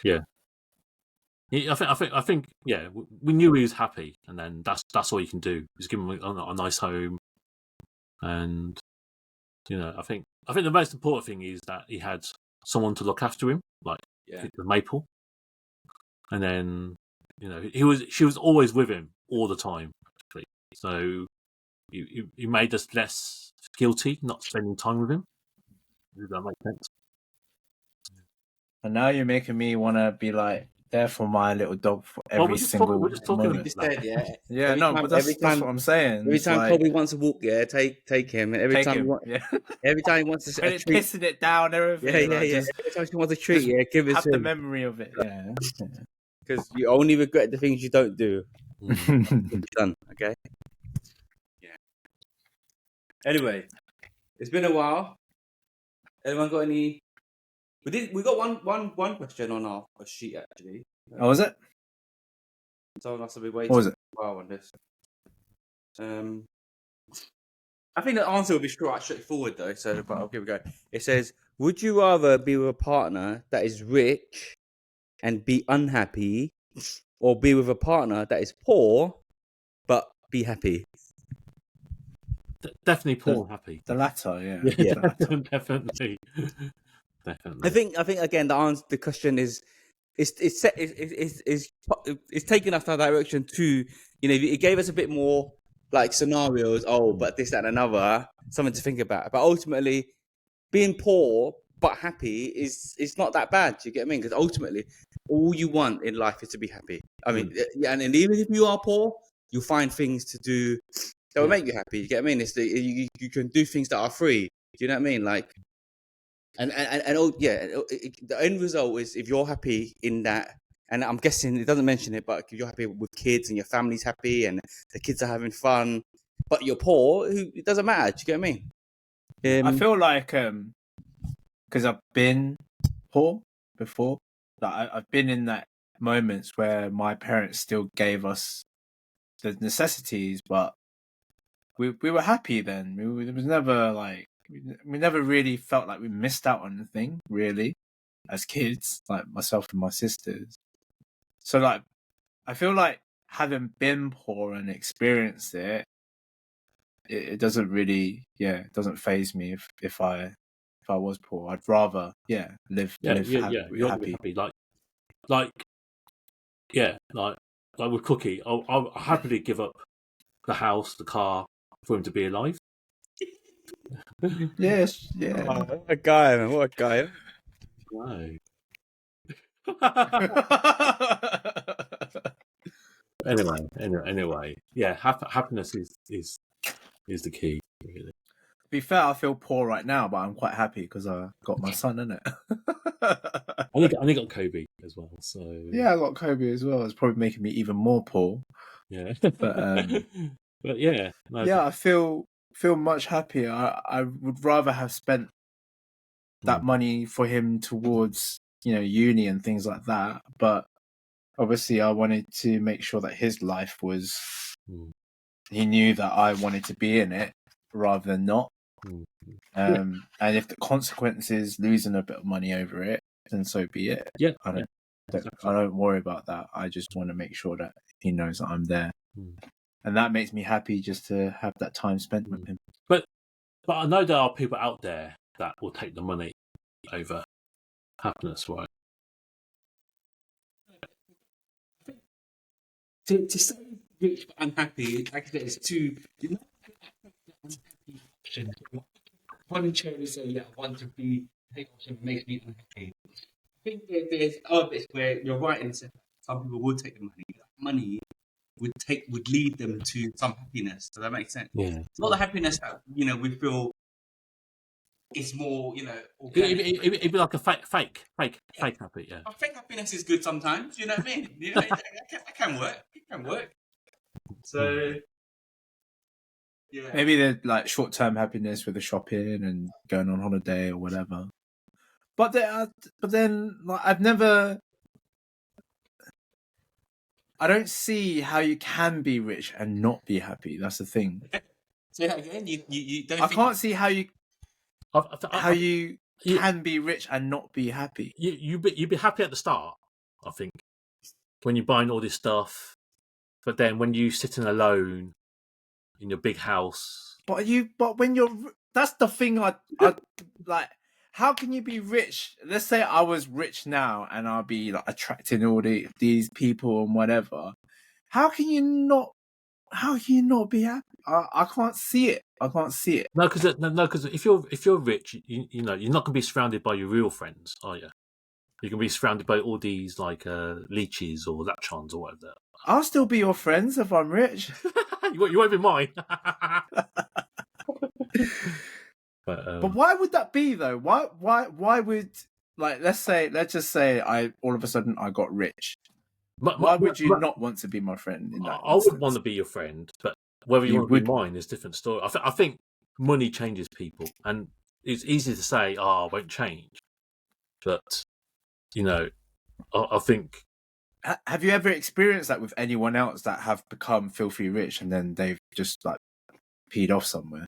yeah, I think, yeah, we knew he was happy, and then that's all you can do. Just give him a nice home, and I think the most important thing is that he had someone to look after him, like the Maple, and then she was always with him all the time, actually. So you made us less guilty not spending time with him. Does that make sense? And now you're making me want to be like there for my little dog for every single we're just talking moment. Yeah, but that's what I'm saying. Every time Kobe wants to walk, take him. Every time he wants to and pissing it down, everything. Yeah. Every time she wants a treat, give it have to the him. memory of it. Yeah, because you only regret the things you don't do. Done. Okay. Yeah. Anyway, it's been a while. Anyone got any? We got one question on our sheet actually. Oh, was it? Someone must have been waiting. What was it? A while on this. I think the answer will be straightforward though. So, but here we go. It says, "Would you rather be with a partner that is rich and be unhappy, or be with a partner that is poor but be happy?" Definitely poor and happy. The latter, yeah. Definitely. I think again the question is taking us that direction to, it gave us a bit more like scenarios. Oh, but this, that, and another, something to think about. But ultimately, being poor but happy is not that bad. Do you get what I mean? Because ultimately, all you want in life is to be happy. I mean, and even if you are poor, you'll find things to do that will make you happy. You get what I mean? It's you can do things that are free. Do you know what I mean? Like, and the end result is if you're happy in that, and I'm guessing it doesn't mention it, but if you're happy with kids and your family's happy and the kids are having fun, but you're poor, it doesn't matter. Do you get what I mean? I feel like because I've been poor before, like I've been in that moments where my parents still gave us the necessities, but we were happy then. It was never like we never really felt like we missed out on anything really as kids, like myself and my sisters. So like I feel like having been poor and experienced it doesn't really it doesn't faze me if I was poor. I'd rather live happy. Like with Cookie, I'll happily give up the house, the car for him to be alive. Yes, yeah. Oh, what a guy, man! What a guy! No. Anyway, yeah. Happiness is the key. Really. To be fair, I feel poor right now, but I'm quite happy because I got my son, innit? I only got Kobe as well, so yeah, I got Kobe as well. It's probably making me even more poor. Yeah, but yeah, I feel much happier. I would rather have spent that money for him towards uni and things like that, but obviously I wanted to make sure that his life was he knew that I wanted to be in it rather than not. And if the consequence is losing a bit of money over it, then so be it. Yeah, I don't worry about that. I just want to make sure that he knows that I'm there, and that makes me happy just to have that time spent with him. But I know there are people out there that will take the money over happiness, right? To say rich but unhappy, like I said, it's too. You know, unhappy option. Voluntarily say, yeah, I want to be. Take option makes me unhappy. I think there's other bits where you're right in saying some people would take the money. Money would lead them to some happiness. Does that make sense? Yeah. It's not the happiness that we feel. It's more, organic. It'd be like a fake happy, yeah. Fake happiness is good sometimes. You know what I mean? It can work. It can work. So, yeah. Maybe they're like short-term happiness with the shopping and going on holiday or whatever. But then like, I don't see how you can be rich and not be happy. That's the thing. Say that again. You don't. I can't see how you you can be rich and not be happy. You'd be happy at the start, I think, when you're buying all this stuff. But then when you sitting alone in your big house, but when you're, that's the thing. I like. How can you be rich? Let's say I was rich now and I'll be like attracting all these people and whatever. How can you not be happy? I can't see it. I can't see it. No, because if you're rich, you're not going to be surrounded by your real friends, are you? You can be surrounded by all these like leeches or lapchons or whatever. I'll still be your friends if I'm rich. You won't be mine. But why would that be though? Why would, like, let's just say I all of a sudden I got rich. Why would you not want to be my friend in that instance? Would want to be your friend, but whether you want to be mine is a different story. I think money changes people, and it's easy to say, "Oh, I won't change," but I think. Have you ever experienced that with anyone else that have become filthy rich and then they've just like peed off somewhere?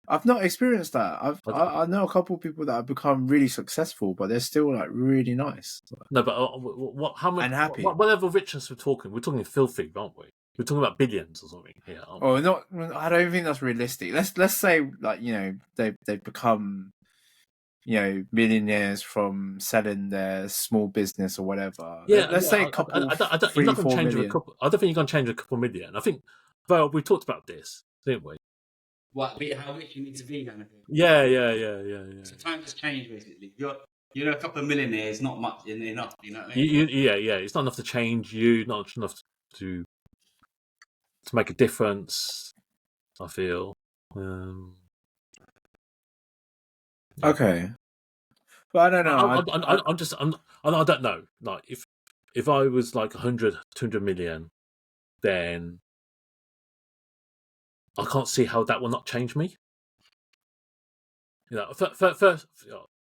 I've not experienced that. I know a couple of people that have become really successful, but they're still like really nice. No, but how much? And happy. What level of richness we're talking? We're talking filthy, aren't we? We're talking about billions or something here. Oh, not. I don't think that's realistic. Let's say like they've become millionaires from selling their small business or whatever. Yeah, let's say a couple. You're not going to change a couple. I don't think you're going to change a couple million. I think. Well, we talked about this, didn't we? What? How rich you need to be, kind of thing. Yeah. So times has changed basically. You're a couple of millionaires, not much enough. You know what I mean? Yeah. It's not enough to change you. Not enough to make a difference. I feel. Okay, but I don't know. I don't know. Like if I was like 100, 200 million, then I can't see how that will not change me. First,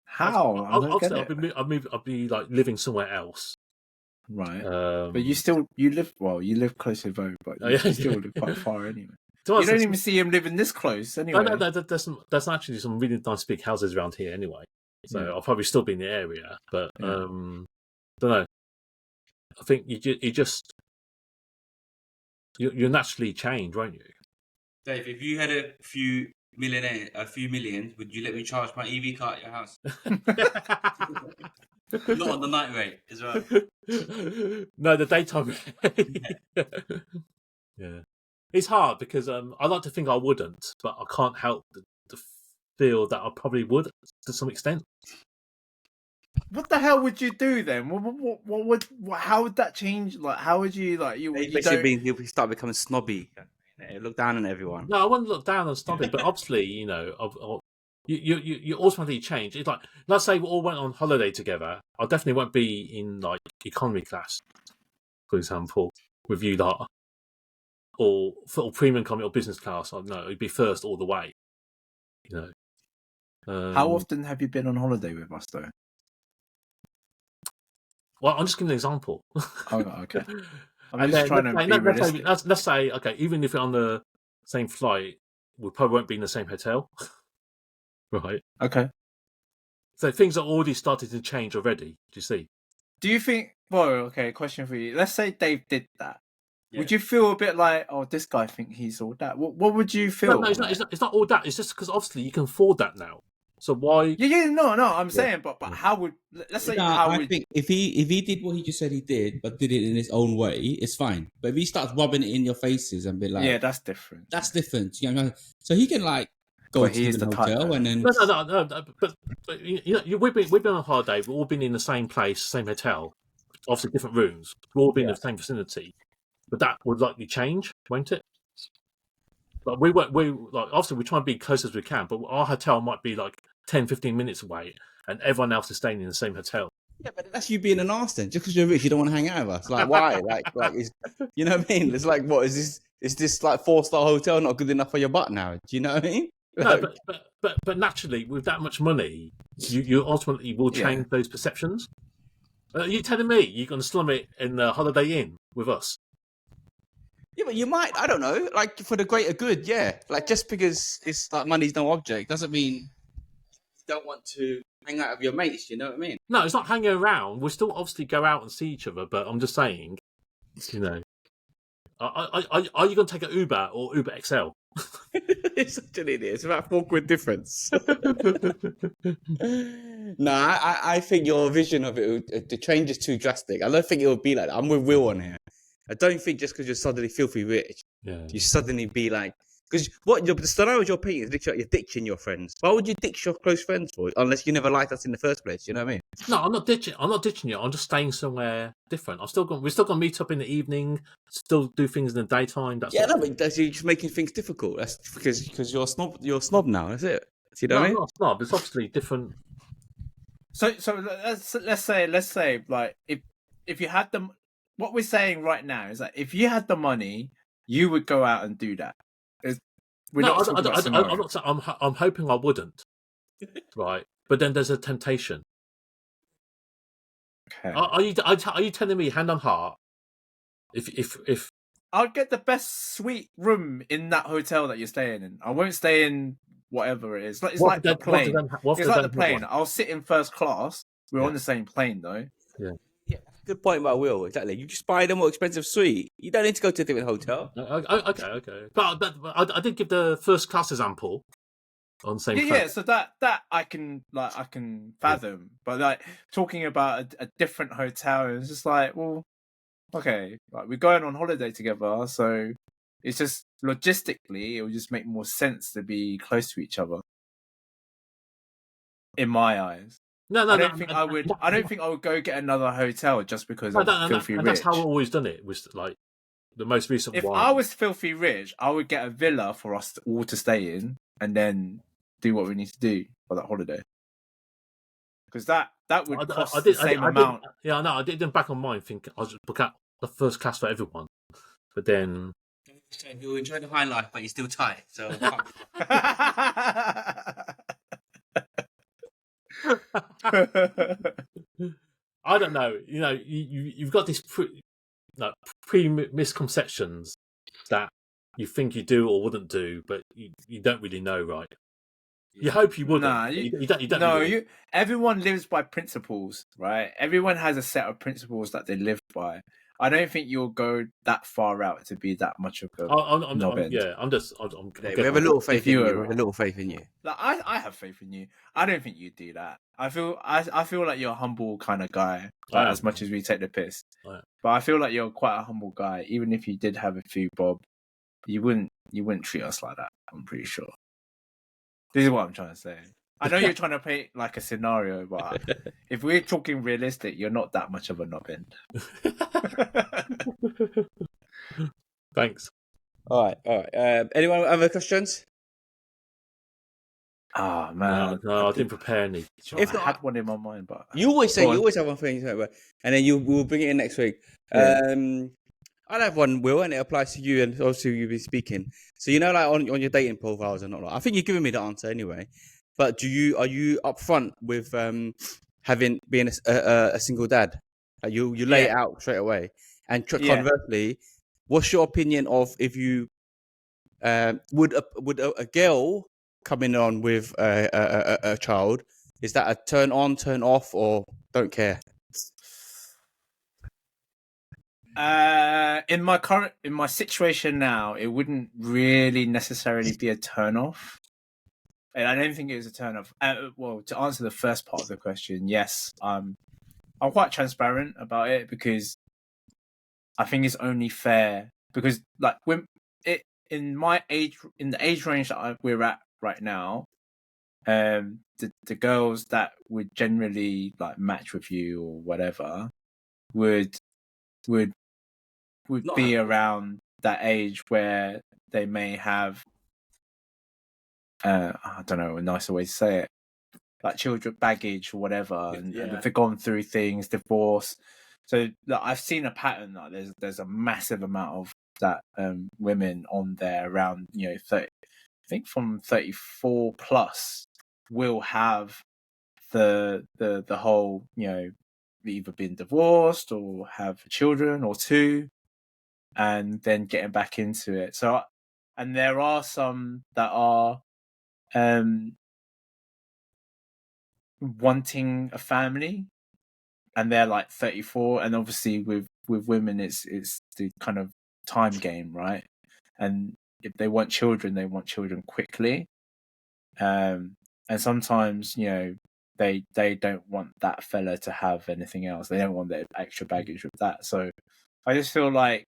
how? I'll be like living somewhere else. Right, but you live close to Vogue, but you still live quite far anyway. You don't even see him living this close anyway. No, there's actually some really nice big houses around here anyway. So I'll probably still be in the area, but don't know. I think you naturally change, won't you? Dave, if you had a few millions, would you let me charge my EV car at your house? Not on the night rate as well. No, the daytime rate. Yeah. It's hard because I like to think I wouldn't, but I can't help to feel that I probably would to some extent. What the hell would you do then? How would that change? Like, how would you like you? He'll start becoming snobby. Look down on everyone. No, I wouldn't look down on snobby, but obviously, you automatically change. It's like, let's say we all went on holiday together. I definitely won't be in like economy class, for example, with you lot. Or premium economy or business class. I don't know, it'd be first all the way. How often have you been on holiday with us, though? Well, I'm just giving an example. Oh, okay. I'm just trying to be realistic. Let's say, okay, even if we're on the same flight, we probably won't be in the same hotel. Right. Okay. So things are already starting to change already. Do you see? Do you think? Well, okay. Question for you. Let's say Dave did that. Yeah. Would you feel a bit like, oh, this guy think he's all that? What would you feel? No, it's not. It's not all that. It's just because obviously you can afford that now. So why? Yeah. No. I'm saying, but how would? Let's say how I would? think if he did what he just said he did, but did it in his own way, it's fine. But if he starts rubbing it in your faces and be like, Yeah, that's different. that's different. You know, so he can like go But to he's the the type, hotel though. and then No. But we've been on holiday. We've all been in the same place, same hotel, obviously different rooms. We've all been in the same vicinity, but that would likely change, won't it? Like we like obviously we try and be close as we can, but our hotel might be like 10, 15 minutes away, and everyone else is staying in the same hotel. yeah, but that's you being an arse then. Just because you're rich, you don't want to hang out with us. Like why? like is you know what I mean? It's like what is this? Is this like 4-star hotel not good enough for your butt now? Do you know what I mean? No, but naturally, with that much money, you ultimately will change those perceptions. Are you telling me you're going to slum it in the Holiday Inn with us? Yeah, but you might. I don't know. Like for the greater good, yeah. Like just because it's like money's no object doesn't mean you don't want to hang out with your mates. You know what I mean? No, it's not hanging around. We'll still obviously go out and see each other, but I'm just saying, you know, are you going to take an Uber or Uber XL? It's such an idiot. It's about £4 difference. No, I think your vision of it, the change is too drastic. I don't think it would be like that. I'm with Will on here. I don't think just because you're suddenly filthy rich, you suddenly be like, because the scenario you're painting is literally like you're ditching your friends. Why would you ditch your close friends for? Unless you never liked us in the first place. You know what I mean? No, I'm not ditching you. I'm just staying somewhere different. We're still going to meet up in the evening, still do things in the daytime. That's yeah, no, but you're just making things difficult. That's because you're a snob. You're a snob now. That's it. You know what I mean? I'm not a snob. It's obviously different. So let's say like if you had them, what we're saying right now is that if you had the money, you would go out and do that. I'm not. I'm hoping I wouldn't. Right, but then there's a temptation. Okay. Are you telling me, hand on heart, if I'll get the best suite room in that hotel that you're staying in. I won't stay in whatever it is. It's like the plane. It's like the plane. I'll sit in first class. We're on the same plane though. Yeah. Good point about Will. Exactly. You just buy the more expensive suite. You don't need to go to a different hotel. Okay. But I did give the first class example on the same. Yeah. So that I can fathom. But like talking about a different hotel, it's just like, well, okay, like we're going on holiday together, so it's just logistically, it would just make more sense to be close to each other. In my eyes. No, I don't think I would go get another hotel just because I'm filthy rich. That's how I've always done it. Was like the most recent if one. I was filthy rich, I would get a villa for us all to stay in, and then do what we need to do for that holiday. Because that would cost the same amount. Yeah, no, I did then back on mine. Think I'll just book out the first class for everyone, but then you enjoy the high life, but you're still tight. So. I don't know. You know, you've got these misconceptions that you think you do or wouldn't do, but you don't really know, right? You hope you wouldn't. Nah, you don't. No, really. Everyone lives by principles, right? Everyone has a set of principles that they live by. I don't think you'll go that far out to be that much of a knob-end. We have a little faith in you. We have a little faith in you. Like, I have faith in you. I don't think you'd do that. I feel like you're a humble kind of guy. Like, as much as we take the piss, but I feel like you're quite a humble guy. Even if you did have a few bob, you wouldn't treat us like that. I'm pretty sure. This is what I'm trying to say. I know you're trying to paint like a scenario, but if we're talking realistic, you're not that much of a knob-end. Thanks. All right. Anyone have other questions? Oh man, no, I didn't prepare any. If I had one in my mind, but you always have one thing, and then we'll bring it in next week. Yeah. I'll have one, Will, and it applies to you, and obviously you'll be speaking. So like on your dating profiles and all that. I think you've given me the answer anyway. But are you upfront with being a single dad? Like you lay it out straight away. And conversely, what's your opinion of if you would a girl coming on with a child? Is that a turn on, turn off, or don't care? In my situation now, it wouldn't really necessarily be a turn off. And I don't think it was a turn off. Well, to answer the first part of the question, yes, I'm quite transparent about it because I think it's only fair because like when it in my age in the age range that we're at right now, the girls that would generally like match with you or whatever would Not be happy. around that age where they may have I don't know a nicer way to say it, like children baggage or whatever, and they've gone through things, divorce. So like, I've seen a pattern like there's a massive amount of that women on there around 30, I think from 34 plus will have the whole either been divorced or have children or two, and then getting back into it. So, and there are some that are wanting a family, and they're like 34, and obviously with women it's the kind of time game, right? And if they want children, they want children quickly, and sometimes they don't want that fella to have anything else. They don't want the extra baggage with that. So I just feel like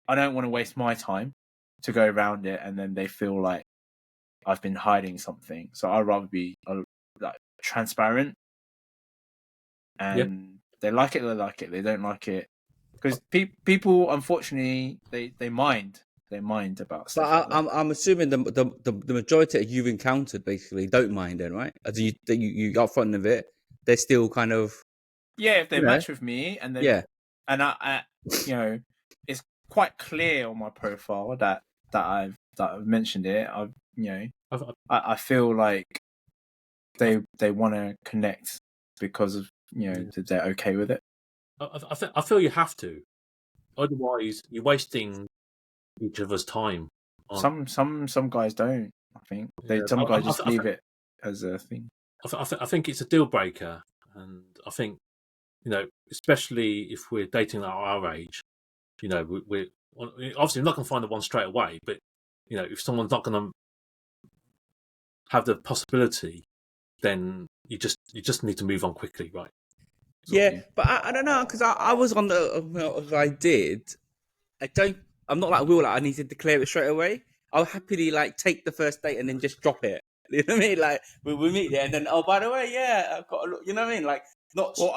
I don't want to waste my time to go around it, and then they feel like I've been hiding something. So I'd rather be like transparent, and they like it, they like it. They don't like it because people, unfortunately, they mind about stuff. But I'm assuming the majority that you've encountered basically don't mind it, right? As you upfront of it, they're still kind of if they match with me, and then and I it's quite clear on my profile that I've mentioned it. I feel like they want to connect because of that they're okay with it. I feel you have to, otherwise you're wasting each other's time. Some guys don't. I think some guys just leave it as a thing. I think it's a deal breaker, and I think especially if we're dating at our age, we're obviously not going to find the one straight away. But if someone's not going to have the possibility, then you just need to move on quickly, right? But I don't know, because I was on I'm not like Will, like I need to declare it straight away. I'll happily like take the first date and then just drop it. You know what I mean? Like we meet there and then by the way, I've got a look. You know what I mean? Like not. Well,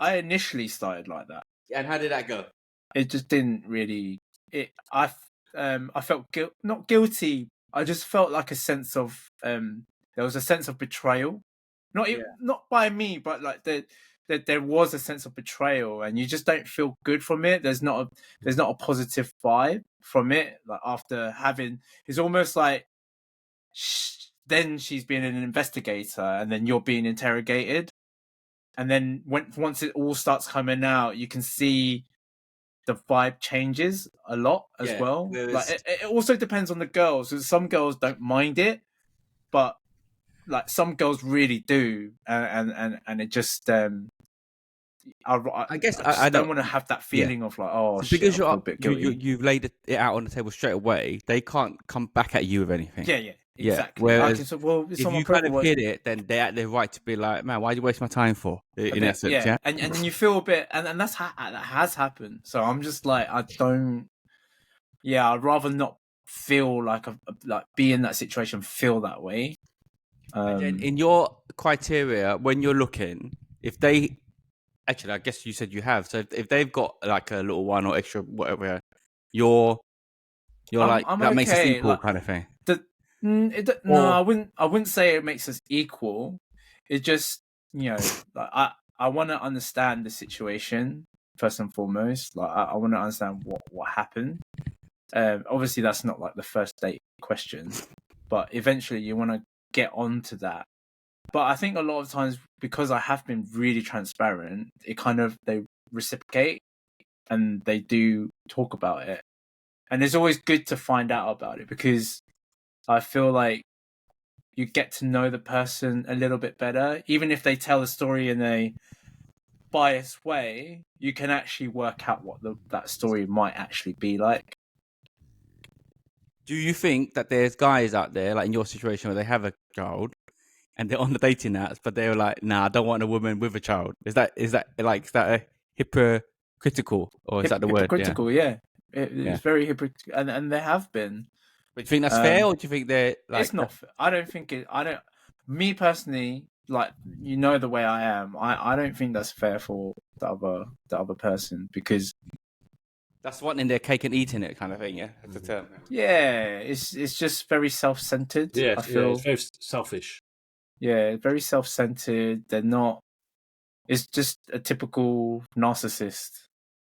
I initially started like that. And how did that go? It just didn't really. I felt not guilty. I just felt like a sense of there was a sense of betrayal, not by me, but like that there was a sense of betrayal, and you just don't feel good from it. There's not a positive vibe from it. Like after having, it's almost like then she's being an investigator, and then you're being interrogated, and then once it all starts coming out, you can see the vibe changes a lot as well. Like it also depends on the girls. So some girls don't mind it, but like some girls really do, and it just I guess I don't want to have that feeling of like, oh, so shit, because I feel a bit guilty. you've laid it out on the table straight away. They can't come back at you with anything. Yeah, exactly. Whereas if you kind of hit it, then they're at their right to be like, man, why did you waste my time for? In essence, and then you feel a bit, and that's that has happened. So I'm just like, I don't. Yeah, I'd rather not feel like be in that situation, feel that way. In your criteria, when you're looking, if they actually, I guess you said you have. So if they've got like a little one or extra whatever, you're like that makes us equal, like, kind of thing. No, I wouldn't say it makes us equal. It just like I want to understand the situation first and foremost. Like I want to understand what happened. Obviously, that's not like the first date question, but eventually you want to get onto that. But I think a lot of times, because I have been really transparent, it kind of they reciprocate and they do talk about it. And it's always good to find out about it, because I feel like you get to know the person a little bit better, even if they tell a story and biased way, you can actually work out what that story might actually be like. Do you think that there's guys out there, like in your situation, where they have a child and they're on the dating apps, but they're like, "Nah, I don't want a woman with a child." Is that a hypocritical, or is that the word? Yeah. Hypocritical, yeah. Yeah. It's very hypocritical, and they have been. But do you think that's fair, or do you think they're like? It's not. I don't think it. I don't. Me personally, like the way I am. I don't think that's fair for the other person, because That's wanting their cake and eating it kind of thing, yeah. That's the term. yeah, it's just very self-centered. Yeah, I feel it's very selfish. yeah, very self-centered. They're not. It's just a typical narcissist,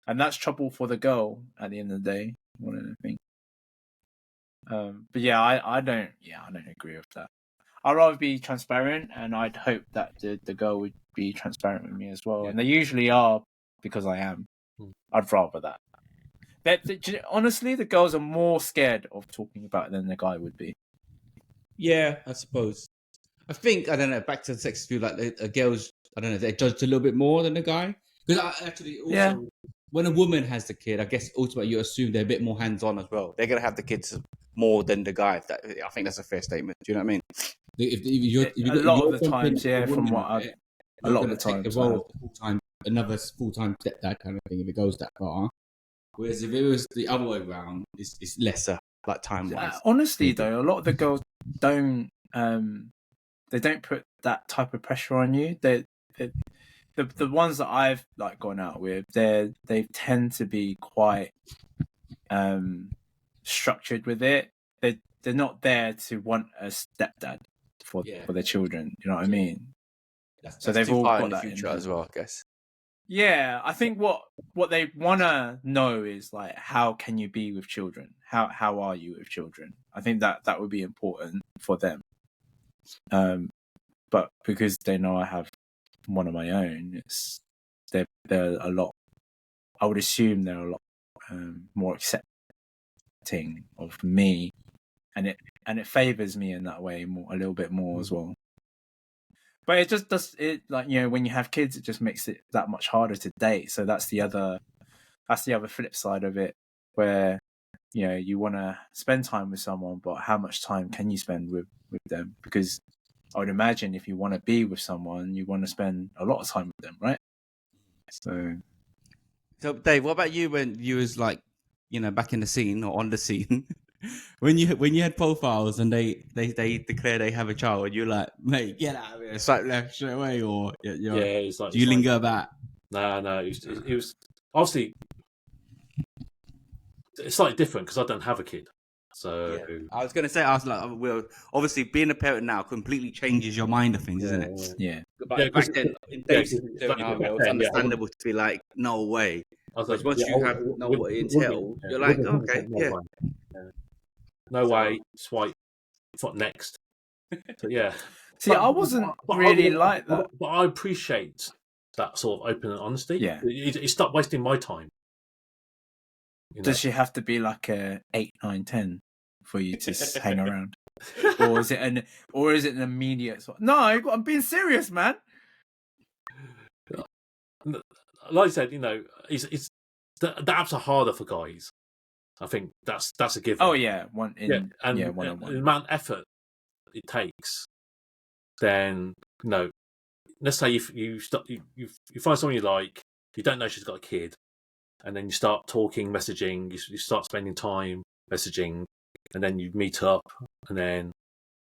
and that's trouble for the girl at the end of the day. More than anything. But yeah, I don't agree with that. I'd rather be transparent, and I'd hope that the girl would be transparent with me as well. Yeah. And they usually are, because I am. I'd rather that. Honestly, the girls are more scared of talking about it than the guy would be. Yeah, I suppose. I think, I don't know, back to the sex view, like the girls, I don't know, they're judged a little bit more than the guy. Because actually, also, when a woman has the kid, I guess ultimately you assume they're a bit more hands-on as well. They're going to have the kids more than the guy. I think that's a fair statement. Do you know what I mean? A lot of the times, yeah, from what I've... A lot of the times. Another full-time stepdad kind of thing, if it goes that far. Whereas if it was the other way around, it's lesser, like time-wise. Honestly, though, a lot of the girls don't... they don't put that type of pressure on you. The ones that I've like gone out with, they tend to be quite structured with it. They're not there to want a stepdad for their children. You know what I mean? So they've all got that future as well, I guess. Yeah, I think what they wanna know is like, how can you be with children? How are you with children? I think that would be important for them. But because they know I have one of my own, they're a lot. I would assume they're a lot more accepting of me, and it favors me in that way a little bit more as well. But it just does it, like, when you have kids, it just makes it that much harder to date. So that's the other flip side of it, where you want to spend time with someone, but how much time can you spend with them? Because I would imagine if you want to be with someone, you want to spend a lot of time with them, right? So Dave, what about you when you was like, back in the scene or on the scene? when you had profiles and they declare they have a child, you're like, mate, get out of here, swipe left straight away, or It's like, do you linger back? No, it was obviously it's slightly different because I don't have a kid. So I was going to say, well, obviously being a parent now completely changes your mind of things, isn't it? Yeah. But back then, in Dave's scenario, it's understandable to be like, no way. Because once you know what it entails, you're like, okay, yeah. No way, swipe next. So, yeah. See, I wasn't really like that. But I appreciate that sort of open and honesty. Yeah. You stop wasting my time. Does she have to be like a 8, 9, 10 for you to hang around? Or is it an immediate sort? No, I'm being serious, man. Like I said, it's the apps are harder for guys. I think that's a given. Oh yeah, one-on-one. The amount of effort it takes. Then let's say you find someone you like, you don't know she's got a kid, and then you start talking, messaging, you start spending time messaging, and then you meet up, and then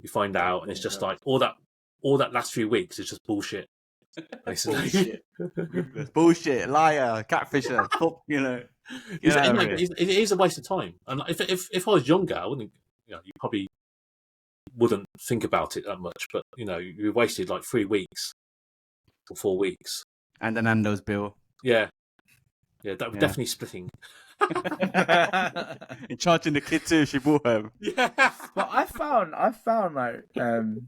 you find out, and it's just like all that last few weeks is just bullshit. Basically. Bullshit, liar, catfisher, it is a waste of time. And if I was younger, I wouldn't. You probably wouldn't think about it that much. But you wasted like 3 weeks or 4 weeks. And the Nando's bill. Yeah, that was definitely splitting. And charging the kid too. She bought him. Yeah, but I found like, do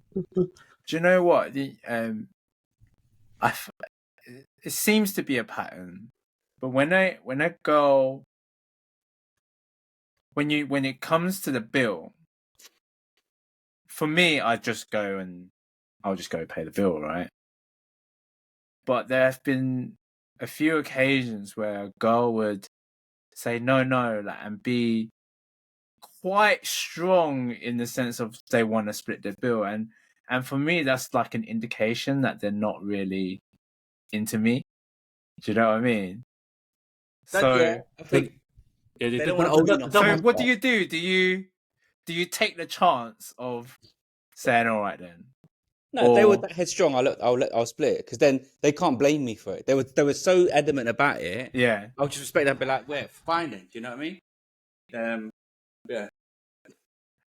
you know what it seems to be a pattern, but when it comes to the bill, for me, I'll just go pay the bill, right? But there have been a few occasions where a girl would say no, like, and be quite strong in the sense of they want to split the bill, and for me that's like an indication that they're not really into me. Do you know what I mean? So I think Yeah, they don't want to hold enough. so what do you do? Do you take the chance of saying all right then? No, if they were Or- that headstrong, I'll split it because then they can't blame me for it. They were so adamant about it. Yeah. I'll just respect that. And be like, "Well, fine then." Do you know what I mean?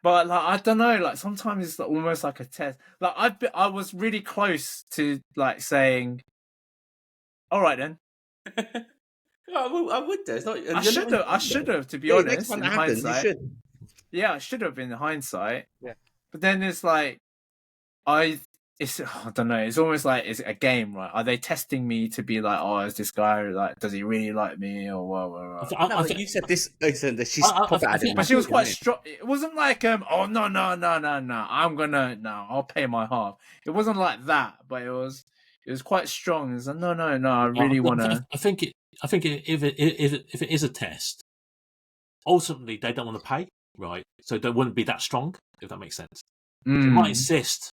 But like I don't know, like sometimes it's almost like a test. Like I was really close to like saying, "All right then." I would do. It's not, I should have, to be Yeah, next honest. time In that happens, you hindsight, should. yeah, I should have in hindsight. Yeah. But then it's like, I don't know. It's almost like it's a game, right? Are they testing me to be like, oh, is this guy like, does he really like me or what? No, you said this. Listen, that she's I proper think- adamant. But she was You know quite what strong. It wasn't like oh no, I'll pay my half. It wasn't like that, but it was quite strong. It's like no, I really want to. I think if it is a test, ultimately they don't want to pay, right? So they wouldn't be that strong, if that makes sense. They might insist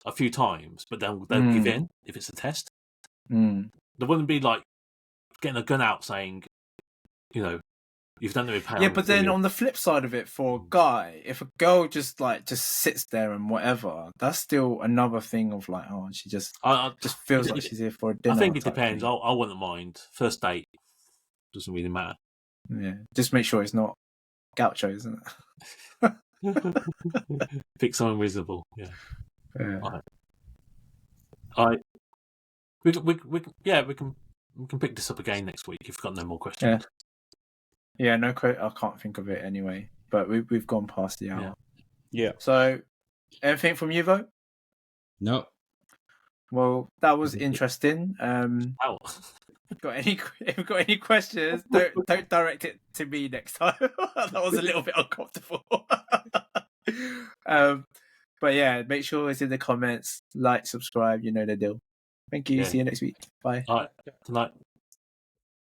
a few times, but they'll give in if it's a test. They wouldn't be like getting a gun out saying, you know, you've done it. Yeah, but then on the flip side of it, for a guy, if a girl just sits there and whatever, that's still another thing of like, oh, she just feels like she's here for a dinner. I think it type depends. thing. I wouldn't mind. First date doesn't really matter. Yeah, just make sure it's not gaucho, isn't it? Pick someone reasonable. Yeah. Yeah. We can pick this up again next week if you've got no more questions. Yeah, no, I can't think of it anyway. But we've gone past the hour. Yeah. So, anything from you, Vo? No. Well, that was interesting. Ow. If you've got any questions, don't direct it to me next time. That was a little bit uncomfortable. But yeah, make sure it's in the comments, like, subscribe. You know the deal. Thank you. Yeah. See you next week. Bye. All right. Tonight.